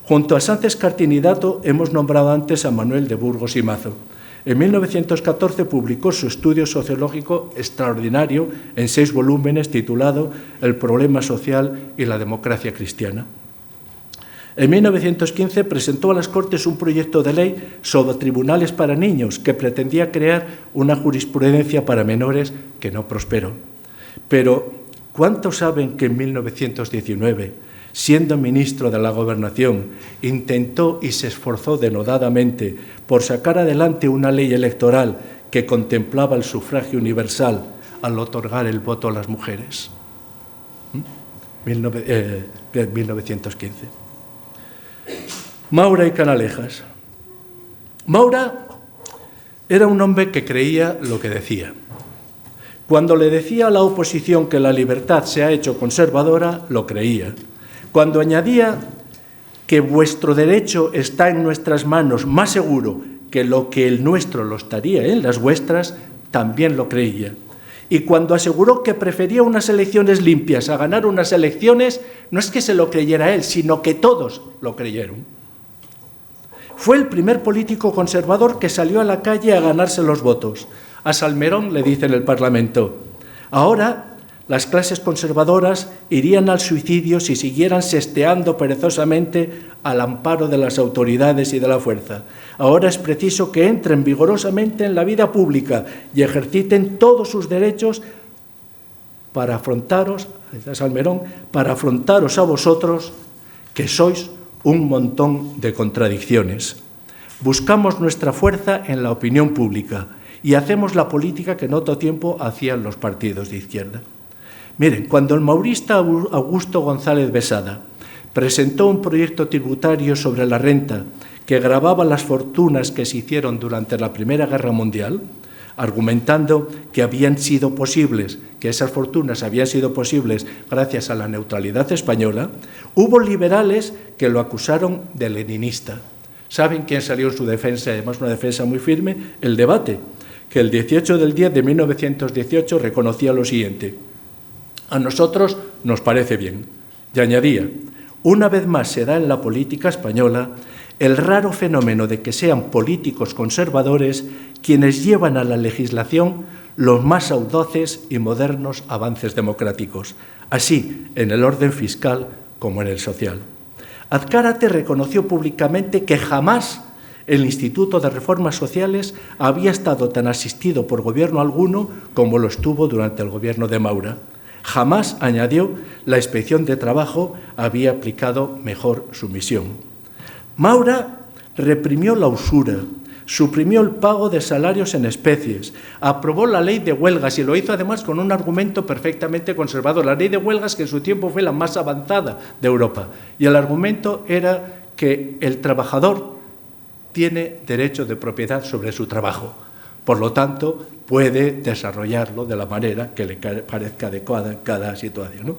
Speaker 2: Junto a Sáenz-Escartín y Dato hemos nombrado antes a Manuel de Burgos y Mazo. En 1914 publicó su estudio sociológico extraordinario en 6 volúmenes titulado El problema social y la democracia cristiana. En 1915 presentó a las Cortes un proyecto de ley sobre tribunales para niños que pretendía crear una jurisprudencia para menores que no prosperó. Pero ¿cuántos saben que en 1919, siendo ministro de la Gobernación, intentó y se esforzó denodadamente por sacar adelante una ley electoral que contemplaba el sufragio universal al otorgar el voto a las mujeres? 1915. Maura y Canalejas. Maura era un hombre que creía lo que decía. Cuando le decía a la oposición que la libertad se ha hecho conservadora, lo creía. Cuando añadía que vuestro derecho está en nuestras manos más seguro que lo que el nuestro lo estaría en las vuestras, también lo creía. Y cuando aseguró que prefería unas elecciones limpias a ganar unas elecciones, no es que se lo creyera él, sino que todos lo creyeron. Fue el primer político conservador que salió a la calle a ganarse los votos. A Salmerón le dice en el Parlamento: ahora Las clases conservadoras irían al suicidio si siguieran sesteando perezosamente al amparo de las autoridades y de la fuerza. Ahora es preciso que entren vigorosamente en la vida pública y ejerciten todos sus derechos para afrontaros, dice Salmerón, para afrontaros a vosotros, que sois un montón de contradicciones. Buscamos nuestra fuerza en la opinión pública y hacemos la política que en otro tiempo hacían los partidos de izquierda. Miren, cuando el maurista Augusto González Besada presentó un proyecto tributario sobre la renta que gravaba las fortunas que se hicieron durante la Primera Guerra Mundial, argumentando que que esas fortunas habían sido posibles gracias a la neutralidad española, hubo liberales que lo acusaron de leninista. ¿Saben quién salió en su defensa? Además, una defensa muy firme, El Debate, que el 18 del 10 de 1918 reconocía lo siguiente: a nosotros nos parece bien. Y añadía: una vez más se da en la política española el raro fenómeno de que sean políticos conservadores quienes llevan a la legislación los más audaces y modernos avances democráticos, así en el orden fiscal como en el social. Azcárate reconoció públicamente que jamás el Instituto de Reformas Sociales había estado tan asistido por gobierno alguno como lo estuvo durante el gobierno de Maura. Jamás, añadió, la Inspección de Trabajo había aplicado mejor su misión. Maura reprimió la usura, suprimió el pago de salarios en especies, aprobó la ley de huelgas y lo hizo además con un argumento perfectamente conservador. La ley de huelgas, que en su tiempo fue la más avanzada de Europa, y el argumento era que el trabajador tiene derecho de propiedad sobre su trabajo, por lo tanto puede desarrollarlo de la manera que le parezca adecuada en cada situación, ¿no?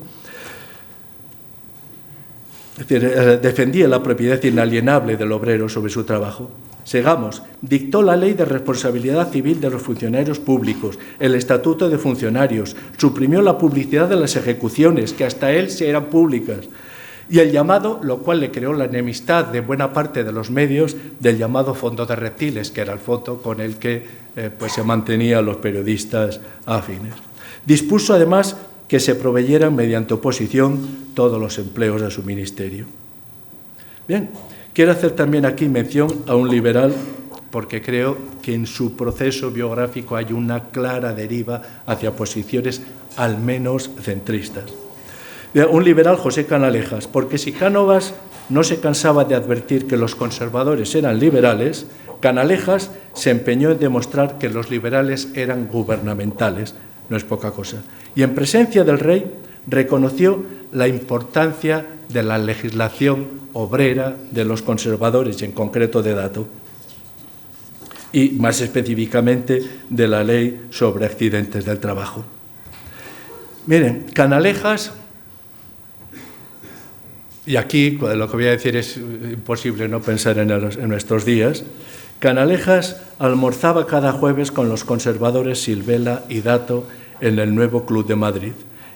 Speaker 2: Es decir, defendía la propiedad inalienable del obrero sobre su trabajo. Sigamos, dictó la Ley de Responsabilidad Civil de los Funcionarios Públicos, el Estatuto de Funcionarios, suprimió la publicidad de las ejecuciones, que hasta él se eran públicas, y el llamado, lo cual le creó la enemistad de buena parte de los medios, del llamado Fondo de Reptiles, que era el fondo con el que se mantenían los periodistas afines. Dispuso además que se proveyeran mediante oposición todos los empleos de su ministerio. Bien, quiero hacer también aquí mención a un liberal, porque creo que en su proceso biográfico hay una clara deriva hacia posiciones al menos centristas. Un liberal, José Canalejas, porque si Cánovas no se cansaba de advertir que los conservadores eran liberales, Canalejas se empeñó en demostrar que los liberales eran gubernamentales, no es poca cosa. Y en presencia del rey reconoció la importancia de la legislación obrera de los conservadores, y en concreto de Dato, y más específicamente de la ley sobre accidentes del trabajo. Miren, Canalejas, y aquí lo que voy a decir es imposible no pensar en nuestros días, Canalejas almorzaba cada jueves con los conservadores Silvela y Dato en el Nuevo Club de Madrid,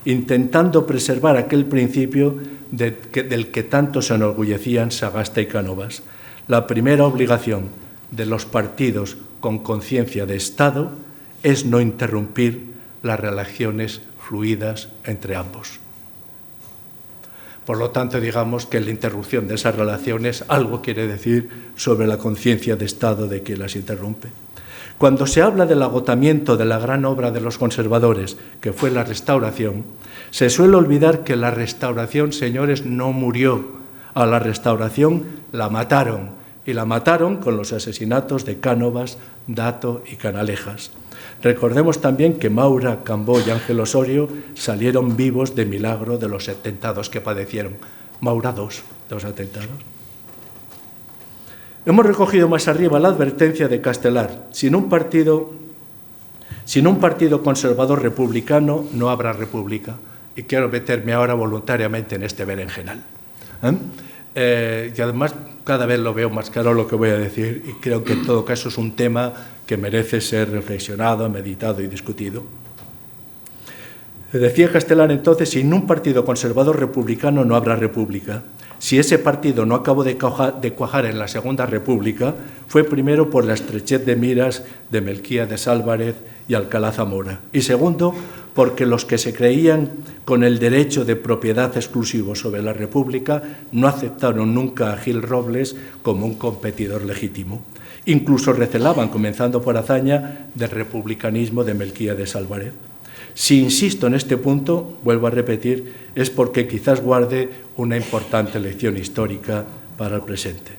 Speaker 2: intentando preservar aquel principio del que tanto se enorgullecían Sagasta y Cánovas. La primera obligación de los partidos con conciencia de Estado es no interrumpir las relaciones fluidas entre ambos. Por lo tanto, digamos que la interrupción de esas relaciones algo quiere decir sobre la conciencia de Estado de quien las interrumpe. Cuando se habla del agotamiento de la gran obra de los conservadores, que fue la Restauración, se suele olvidar que la Restauración, señores, no murió. A la Restauración la mataron, y la mataron con los asesinatos de Cánovas, Dato y Canalejas. Recordemos también que Maura, Cambó y Ángel Osorio salieron vivos de milagro de los atentados que padecieron. Maura, dos atentados. Hemos recogido más arriba la advertencia de Castelar: sin un partido conservador republicano no habrá república. Y quiero meterme ahora voluntariamente en este berenjenal. Y además cada vez lo veo más claro lo que voy a decir, y creo que en todo caso es un tema que merece ser reflexionado, meditado y discutido. Decía Castelar entonces: sin un partido conservador republicano no habrá república. Si ese partido no acabó de cuajar en la Segunda República, fue primero por la estrechez de miras de Melquíades Álvarez y Alcalá Zamora. Y segundo, porque los que se creían con el derecho de propiedad exclusivo sobre la República no aceptaron nunca a Gil Robles como un competidor legítimo. Incluso recelaban, comenzando por Azaña, del republicanismo de Melquíades Álvarez. Si insisto en este punto, vuelvo a repetir, es porque quizás guarde una importante lección histórica para el presente.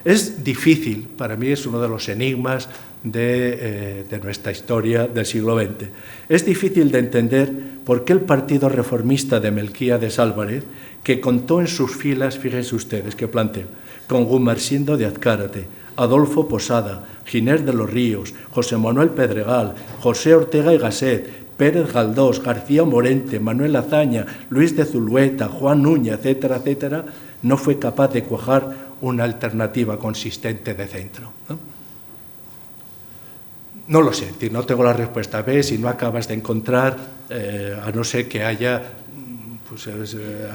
Speaker 2: Es difícil, para mí es uno de los enigmas de nuestra historia del siglo XX, es difícil de entender por qué el Partido Reformista de Melquíades Álvarez, que contó en sus filas, fíjense ustedes qué plantel, con Gumersindo de Azcárate, Adolfo Posada, Giner de los Ríos, José Manuel Pedregal, José Ortega y Gasset, Pérez Galdós, García Morente, Manuel Azaña, Luis de Zulueta, Juan Núñez, etcétera, etcétera, no fue capaz de cuajar una alternativa consistente de centro, ¿no? No lo sé, no tengo la respuesta. Ves, si no acabas de encontrar, a no ser que haya, pues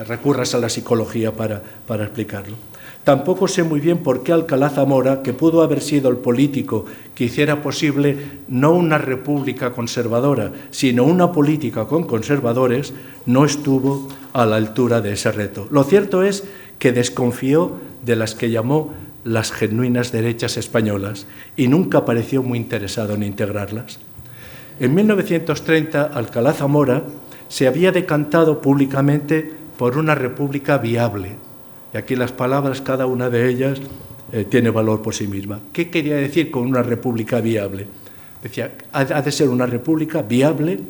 Speaker 2: recurras a la psicología para explicarlo. Tampoco sé muy bien por qué Alcalá Zamora, que pudo haber sido el político que hiciera posible no una república conservadora, sino una política con conservadores, no estuvo a la altura de ese reto. Lo cierto es que desconfió de las que llamó las genuinas derechas españolas y nunca pareció muy interesado en integrarlas. En 1930, Alcalá Zamora se había decantado públicamente por una república viable. Y aquí las palabras, cada una de ellas, tiene valor por sí misma. ¿Qué quería decir con una república viable? Decía, ha de ser una república viable,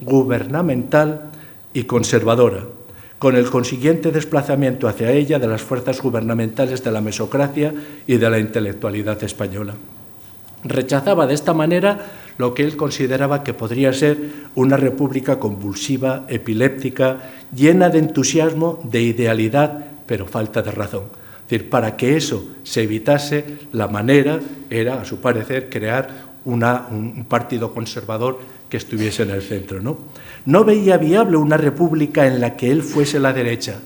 Speaker 2: gubernamental y conservadora, con el consiguiente desplazamiento hacia ella de las fuerzas gubernamentales de la mesocracia y de la intelectualidad española. Rechazaba de esta manera lo que él consideraba que podría ser una república convulsiva, epiléptica, llena de entusiasmo, de idealidad, pero falta de razón. Es decir, para que eso se evitase, la manera era, a su parecer, crear un partido conservador que estuviese en el centro, ¿no? No veía viable una república en la que él fuese la derecha,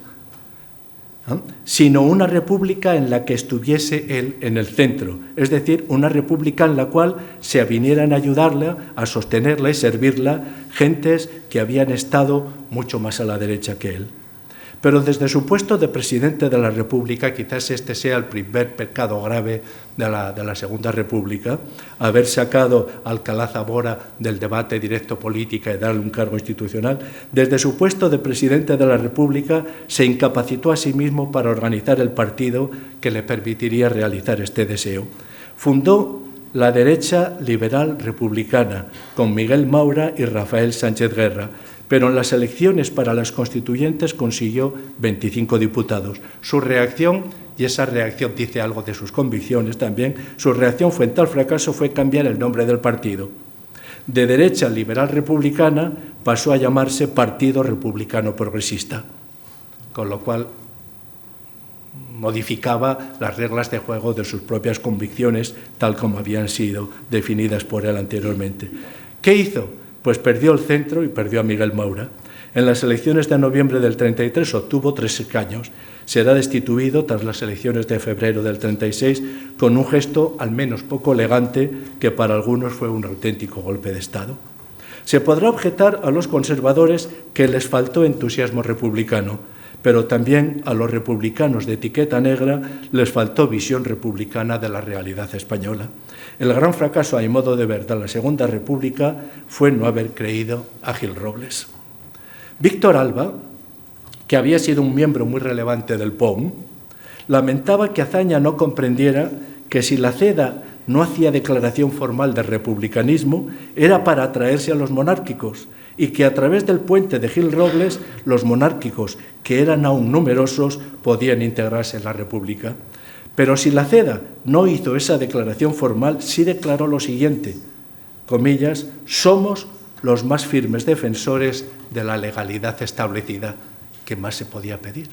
Speaker 2: ¿no?, sino una república en la que estuviese él en el centro, es decir, una república en la cual se vinieran a ayudarla, a sostenerla y servirla gentes que habían estado mucho más a la derecha que él. Pero desde su puesto de presidente de la República, quizás este sea el primer pecado grave de la Segunda República, haber sacado a Alcalá Zamora del debate directo política y darle un cargo institucional. Desde su puesto de presidente de la República se incapacitó a sí mismo para organizar el partido que le permitiría realizar este deseo. Fundó la derecha liberal republicana con Miguel Maura y Rafael Sánchez Guerra, pero en las elecciones para las constituyentes consiguió 25 diputados. Su reacción, y esa reacción dice algo de sus convicciones también, su reacción frente al fracaso fue cambiar el nombre del partido. De derecha liberal republicana pasó a llamarse Partido Republicano Progresista, con lo cual modificaba las reglas de juego de sus propias convicciones, tal como habían sido definidas por él anteriormente. ¿Qué hizo? Pues perdió el centro y perdió a Miguel Maura. En las elecciones de noviembre del 33 obtuvo 3 escaños. Será destituido tras las elecciones de febrero del 36 con un gesto al menos poco elegante que para algunos fue un auténtico golpe de Estado. Se podrá objetar a los conservadores que les faltó entusiasmo republicano, pero también a los republicanos de etiqueta negra les faltó visión republicana de la realidad española. El gran fracaso, a mi modo de ver, de la Segunda República fue no haber creído a Gil Robles. Víctor Alba, que había sido un miembro muy relevante del POM, lamentaba que Azaña no comprendiera que si la CEDA no hacía declaración formal de republicanismo era para atraerse a los monárquicos y que a través del puente de Gil Robles los monárquicos, que eran aún numerosos, podían integrarse en la República. Pero si la CEDA no hizo esa declaración formal, sí declaró lo siguiente, comillas, somos los más firmes defensores de la legalidad establecida. ¿Qué más se podía pedir?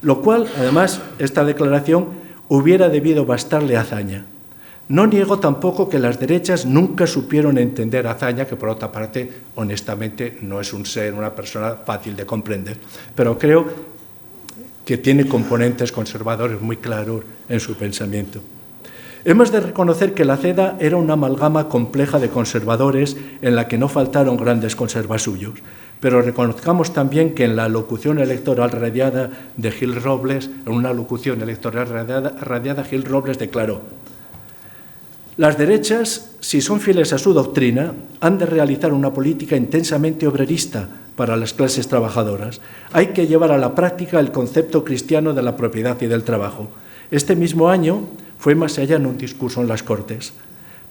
Speaker 2: Lo cual, además, esta declaración hubiera debido bastarle a Azaña. No niego tampoco que las derechas nunca supieron entender a Azaña, que por otra parte, honestamente, no es una persona fácil de comprender, pero creo que tiene componentes conservadores muy claros en su pensamiento. Hemos de reconocer que la CEDA era una amalgama compleja de conservadores en la que no faltaron grandes conservasuyos, pero reconozcamos también que en la locución electoral radiada de Gil Robles, Gil Robles declaró: las derechas, si son fieles a su doctrina, han de realizar una política intensamente obrerista para las clases trabajadoras. Hay que llevar a la práctica el concepto cristiano de la propiedad y del trabajo. Este mismo año fue más allá en un discurso en las Cortes.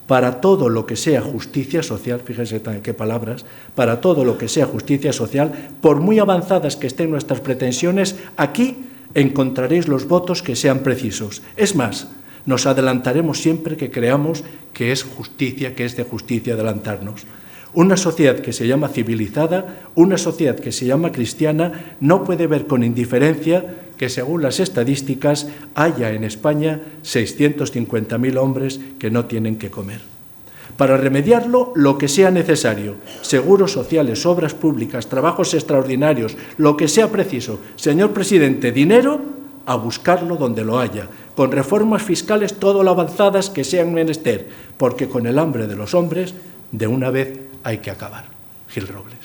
Speaker 2: Para todo lo que sea justicia social, fíjense qué palabras, para todo lo que sea justicia social, por muy avanzadas que estén nuestras pretensiones, aquí encontraréis los votos que sean precisos. Es más, nos adelantaremos siempre que creamos que es justicia, que es de justicia adelantarnos. Una sociedad que se llama civilizada, una sociedad que se llama cristiana, no puede ver con indiferencia que, según las estadísticas, haya en España 650.000 hombres que no tienen que comer. Para remediarlo, lo que sea necesario, seguros sociales, obras públicas, trabajos extraordinarios, lo que sea preciso. Señor presidente, dinero, a buscarlo donde lo haya, con reformas fiscales todo lo avanzadas que sean menester, porque con el hambre de los hombres, de una vez hay que acabar. Gil Robles.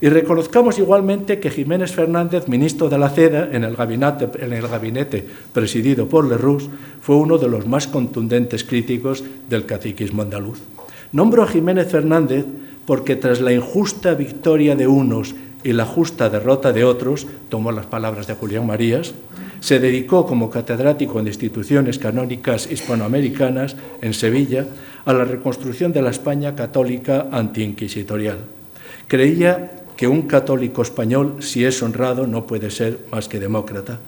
Speaker 2: Y reconozcamos igualmente que Jiménez Fernández, ministro de la CEDA, en el gabinete presidido por Lerroux, fue uno de los más contundentes críticos del caciquismo andaluz. Nombro a Jiménez Fernández porque tras la injusta victoria de unos y la justa derrota de otros, tomó las palabras de Julián Marías, se dedicó como catedrático de instituciones canónicas hispanoamericanas en Sevilla a la reconstrucción de la España católica antiinquisitorial. Creía que un católico español, si es honrado, no puede ser más que demócrata.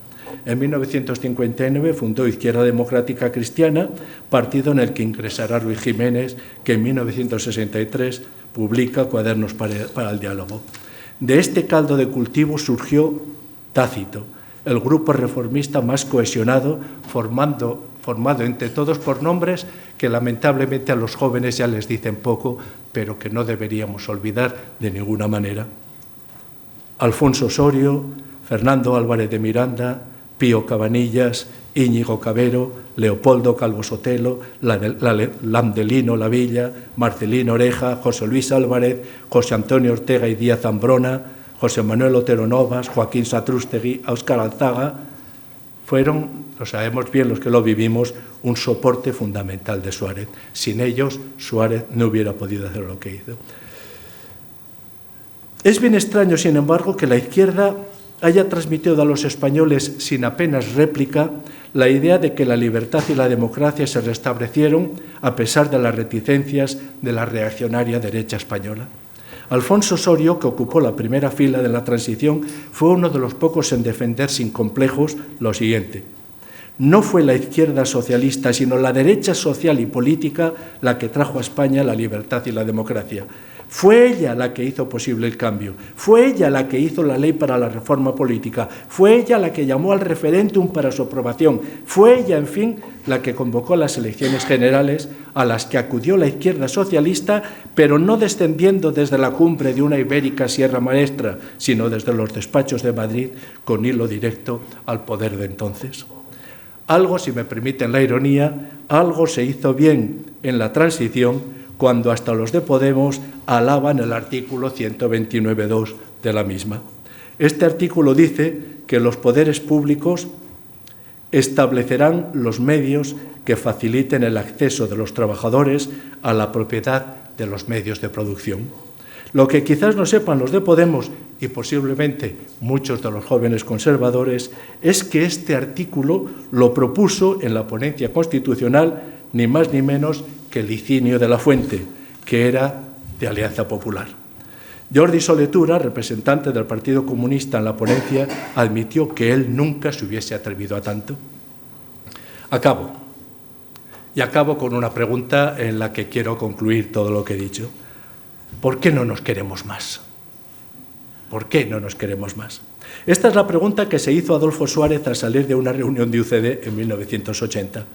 Speaker 2: En 1959 fundó Izquierda Democrática Cristiana, partido en el que ingresará Ruiz Jiménez, que en 1963 publica Cuadernos para el Diálogo. De este caldo de cultivo surgió Tácito, el grupo reformista más cohesionado, formado entre todos por nombres que lamentablemente a los jóvenes ya les dicen poco, pero que no deberíamos olvidar de ninguna manera. Alfonso Osorio, Fernando Álvarez de Miranda, Pío Cabanillas, Íñigo Cabero, Leopoldo Calvo Sotelo, Landelino Lavilla, Marcelino Oreja, José Luis Álvarez, José Antonio Ortega y Díaz Zambrona, José Manuel Otero Novas, Joaquín Satrústegui, Óscar Alzaga, fueron, lo sabemos bien los que lo vivimos, un soporte fundamental de Suárez. Sin ellos, Suárez no hubiera podido hacer lo que hizo. Es bien extraño, sin embargo, que la izquierda haya transmitido a los españoles sin apenas réplica la idea de que la libertad y la democracia se restablecieron a pesar de las reticencias de la reaccionaria derecha española. Alfonso Osorio, que ocupó la primera fila de la transición, fue uno de los pocos en defender sin complejos lo siguiente: no fue la izquierda socialista, sino la derecha social y política la que trajo a España la libertad y la democracia. Fue ella la que hizo posible el cambio, fue ella la que hizo la ley para la reforma política, fue ella la que llamó al referéndum para su aprobación, fue ella, en fin, la que convocó las elecciones generales a las que acudió la izquierda socialista, pero no descendiendo desde la cumbre de una ibérica Sierra Maestra, sino desde los despachos de Madrid, con hilo directo al poder de entonces. Algo, si me permiten la ironía, algo se hizo bien en la transición cuando hasta los de Podemos alaban el artículo 129.2 de la misma. Este artículo dice que los poderes públicos establecerán los medios que faciliten el acceso de los trabajadores a la propiedad de los medios de producción. Lo que quizás no sepan los de Podemos y posiblemente muchos de los jóvenes conservadores es que este artículo lo propuso en la ponencia constitucional ni más ni menos que Licinio de la Fuente, que era de Alianza Popular. Jordi Soletura, representante del Partido Comunista en la ponencia, admitió que él nunca se hubiese atrevido a tanto. Acabo con una pregunta en la que quiero concluir todo lo que he dicho. ¿Por qué no nos queremos más? ¿Por qué no nos queremos más? Esta es la pregunta que se hizo Adolfo Suárez al salir de una reunión de UCD en 1980.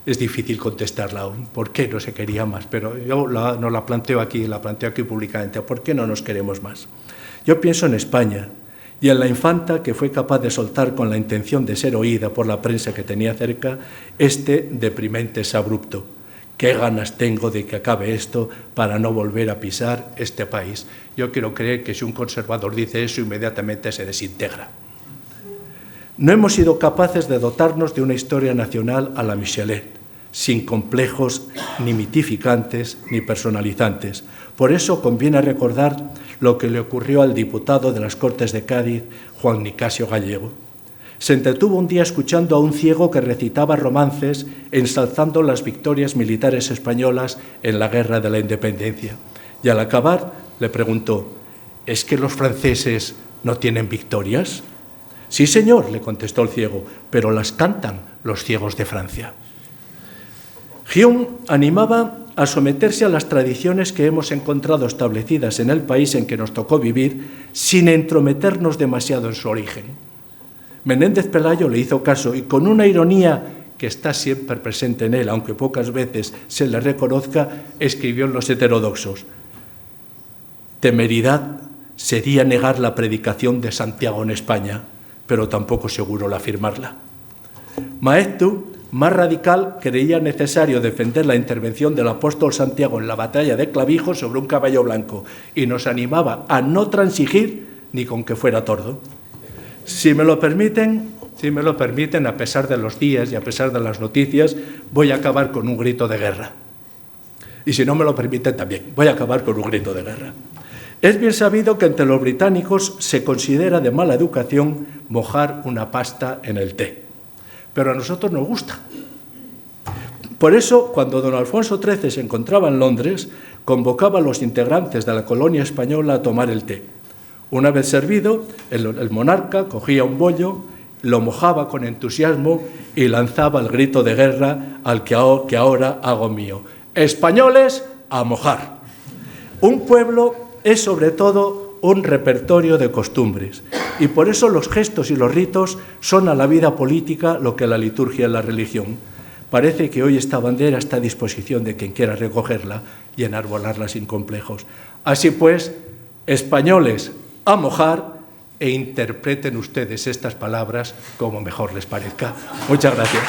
Speaker 2: Es difícil contestarla aún. ¿Por qué no se quería más? Pero yo no la planteo aquí públicamente. ¿Por qué no nos queremos más? Yo pienso en España y en la infanta, que fue capaz de soltar con la intención de ser oída por la prensa que tenía cerca, este deprimente abrupto: qué ganas tengo de que acabe esto para no volver a pisar este país. Yo quiero creer que si un conservador dice eso, inmediatamente se desintegra. No hemos sido capaces de dotarnos de una historia nacional a la Michelet, sin complejos ni mitificantes ni personalizantes. Por eso conviene recordar lo que le ocurrió al diputado de las Cortes de Cádiz, Juan Nicasio Gallego. Se entretuvo un día escuchando a un ciego que recitaba romances ensalzando las victorias militares españolas en la Guerra de la Independencia. Y al acabar le preguntó: ¿es que los franceses no tienen victorias? Sí, señor, le contestó el ciego, pero las cantan los ciegos de Francia. Hume animaba a someterse a las tradiciones que hemos encontrado establecidas en el país en que nos tocó vivir sin entrometernos demasiado en su origen. Menéndez Pelayo le hizo caso y con una ironía que está siempre presente en él, aunque pocas veces se le reconozca, escribió en Los Heterodoxos: temeridad sería negar la predicación de Santiago en España, pero tampoco seguro la afirmarla. Maeztu, más radical, creía necesario defender la intervención del apóstol Santiago en la batalla de Clavijo sobre un caballo blanco y nos animaba a no transigir ni con que fuera tordo. Si me lo permiten, a pesar de los días y a pesar de las noticias, voy a acabar con un grito de guerra. Y si no me lo permiten también, voy a acabar con un grito de guerra. Es bien sabido que entre los británicos se considera de mala educación mojar una pasta en el té, pero a nosotros nos gusta. Por eso, cuando don Alfonso XIII se encontraba en Londres, convocaba a los integrantes de la colonia española a tomar el té. Una vez servido, el monarca cogía un bollo, lo mojaba con entusiasmo y lanzaba el grito de guerra al que ahora hago mío: españoles, a mojar. Un pueblo es sobre todo un repertorio de costumbres y por eso los gestos y los ritos son a la vida política lo que la liturgia es la religión. Parece que hoy esta bandera está a disposición de quien quiera recogerla y enarbolarla sin complejos. Así pues, españoles, a mojar, e interpreten ustedes estas palabras como mejor les parezca. Muchas gracias.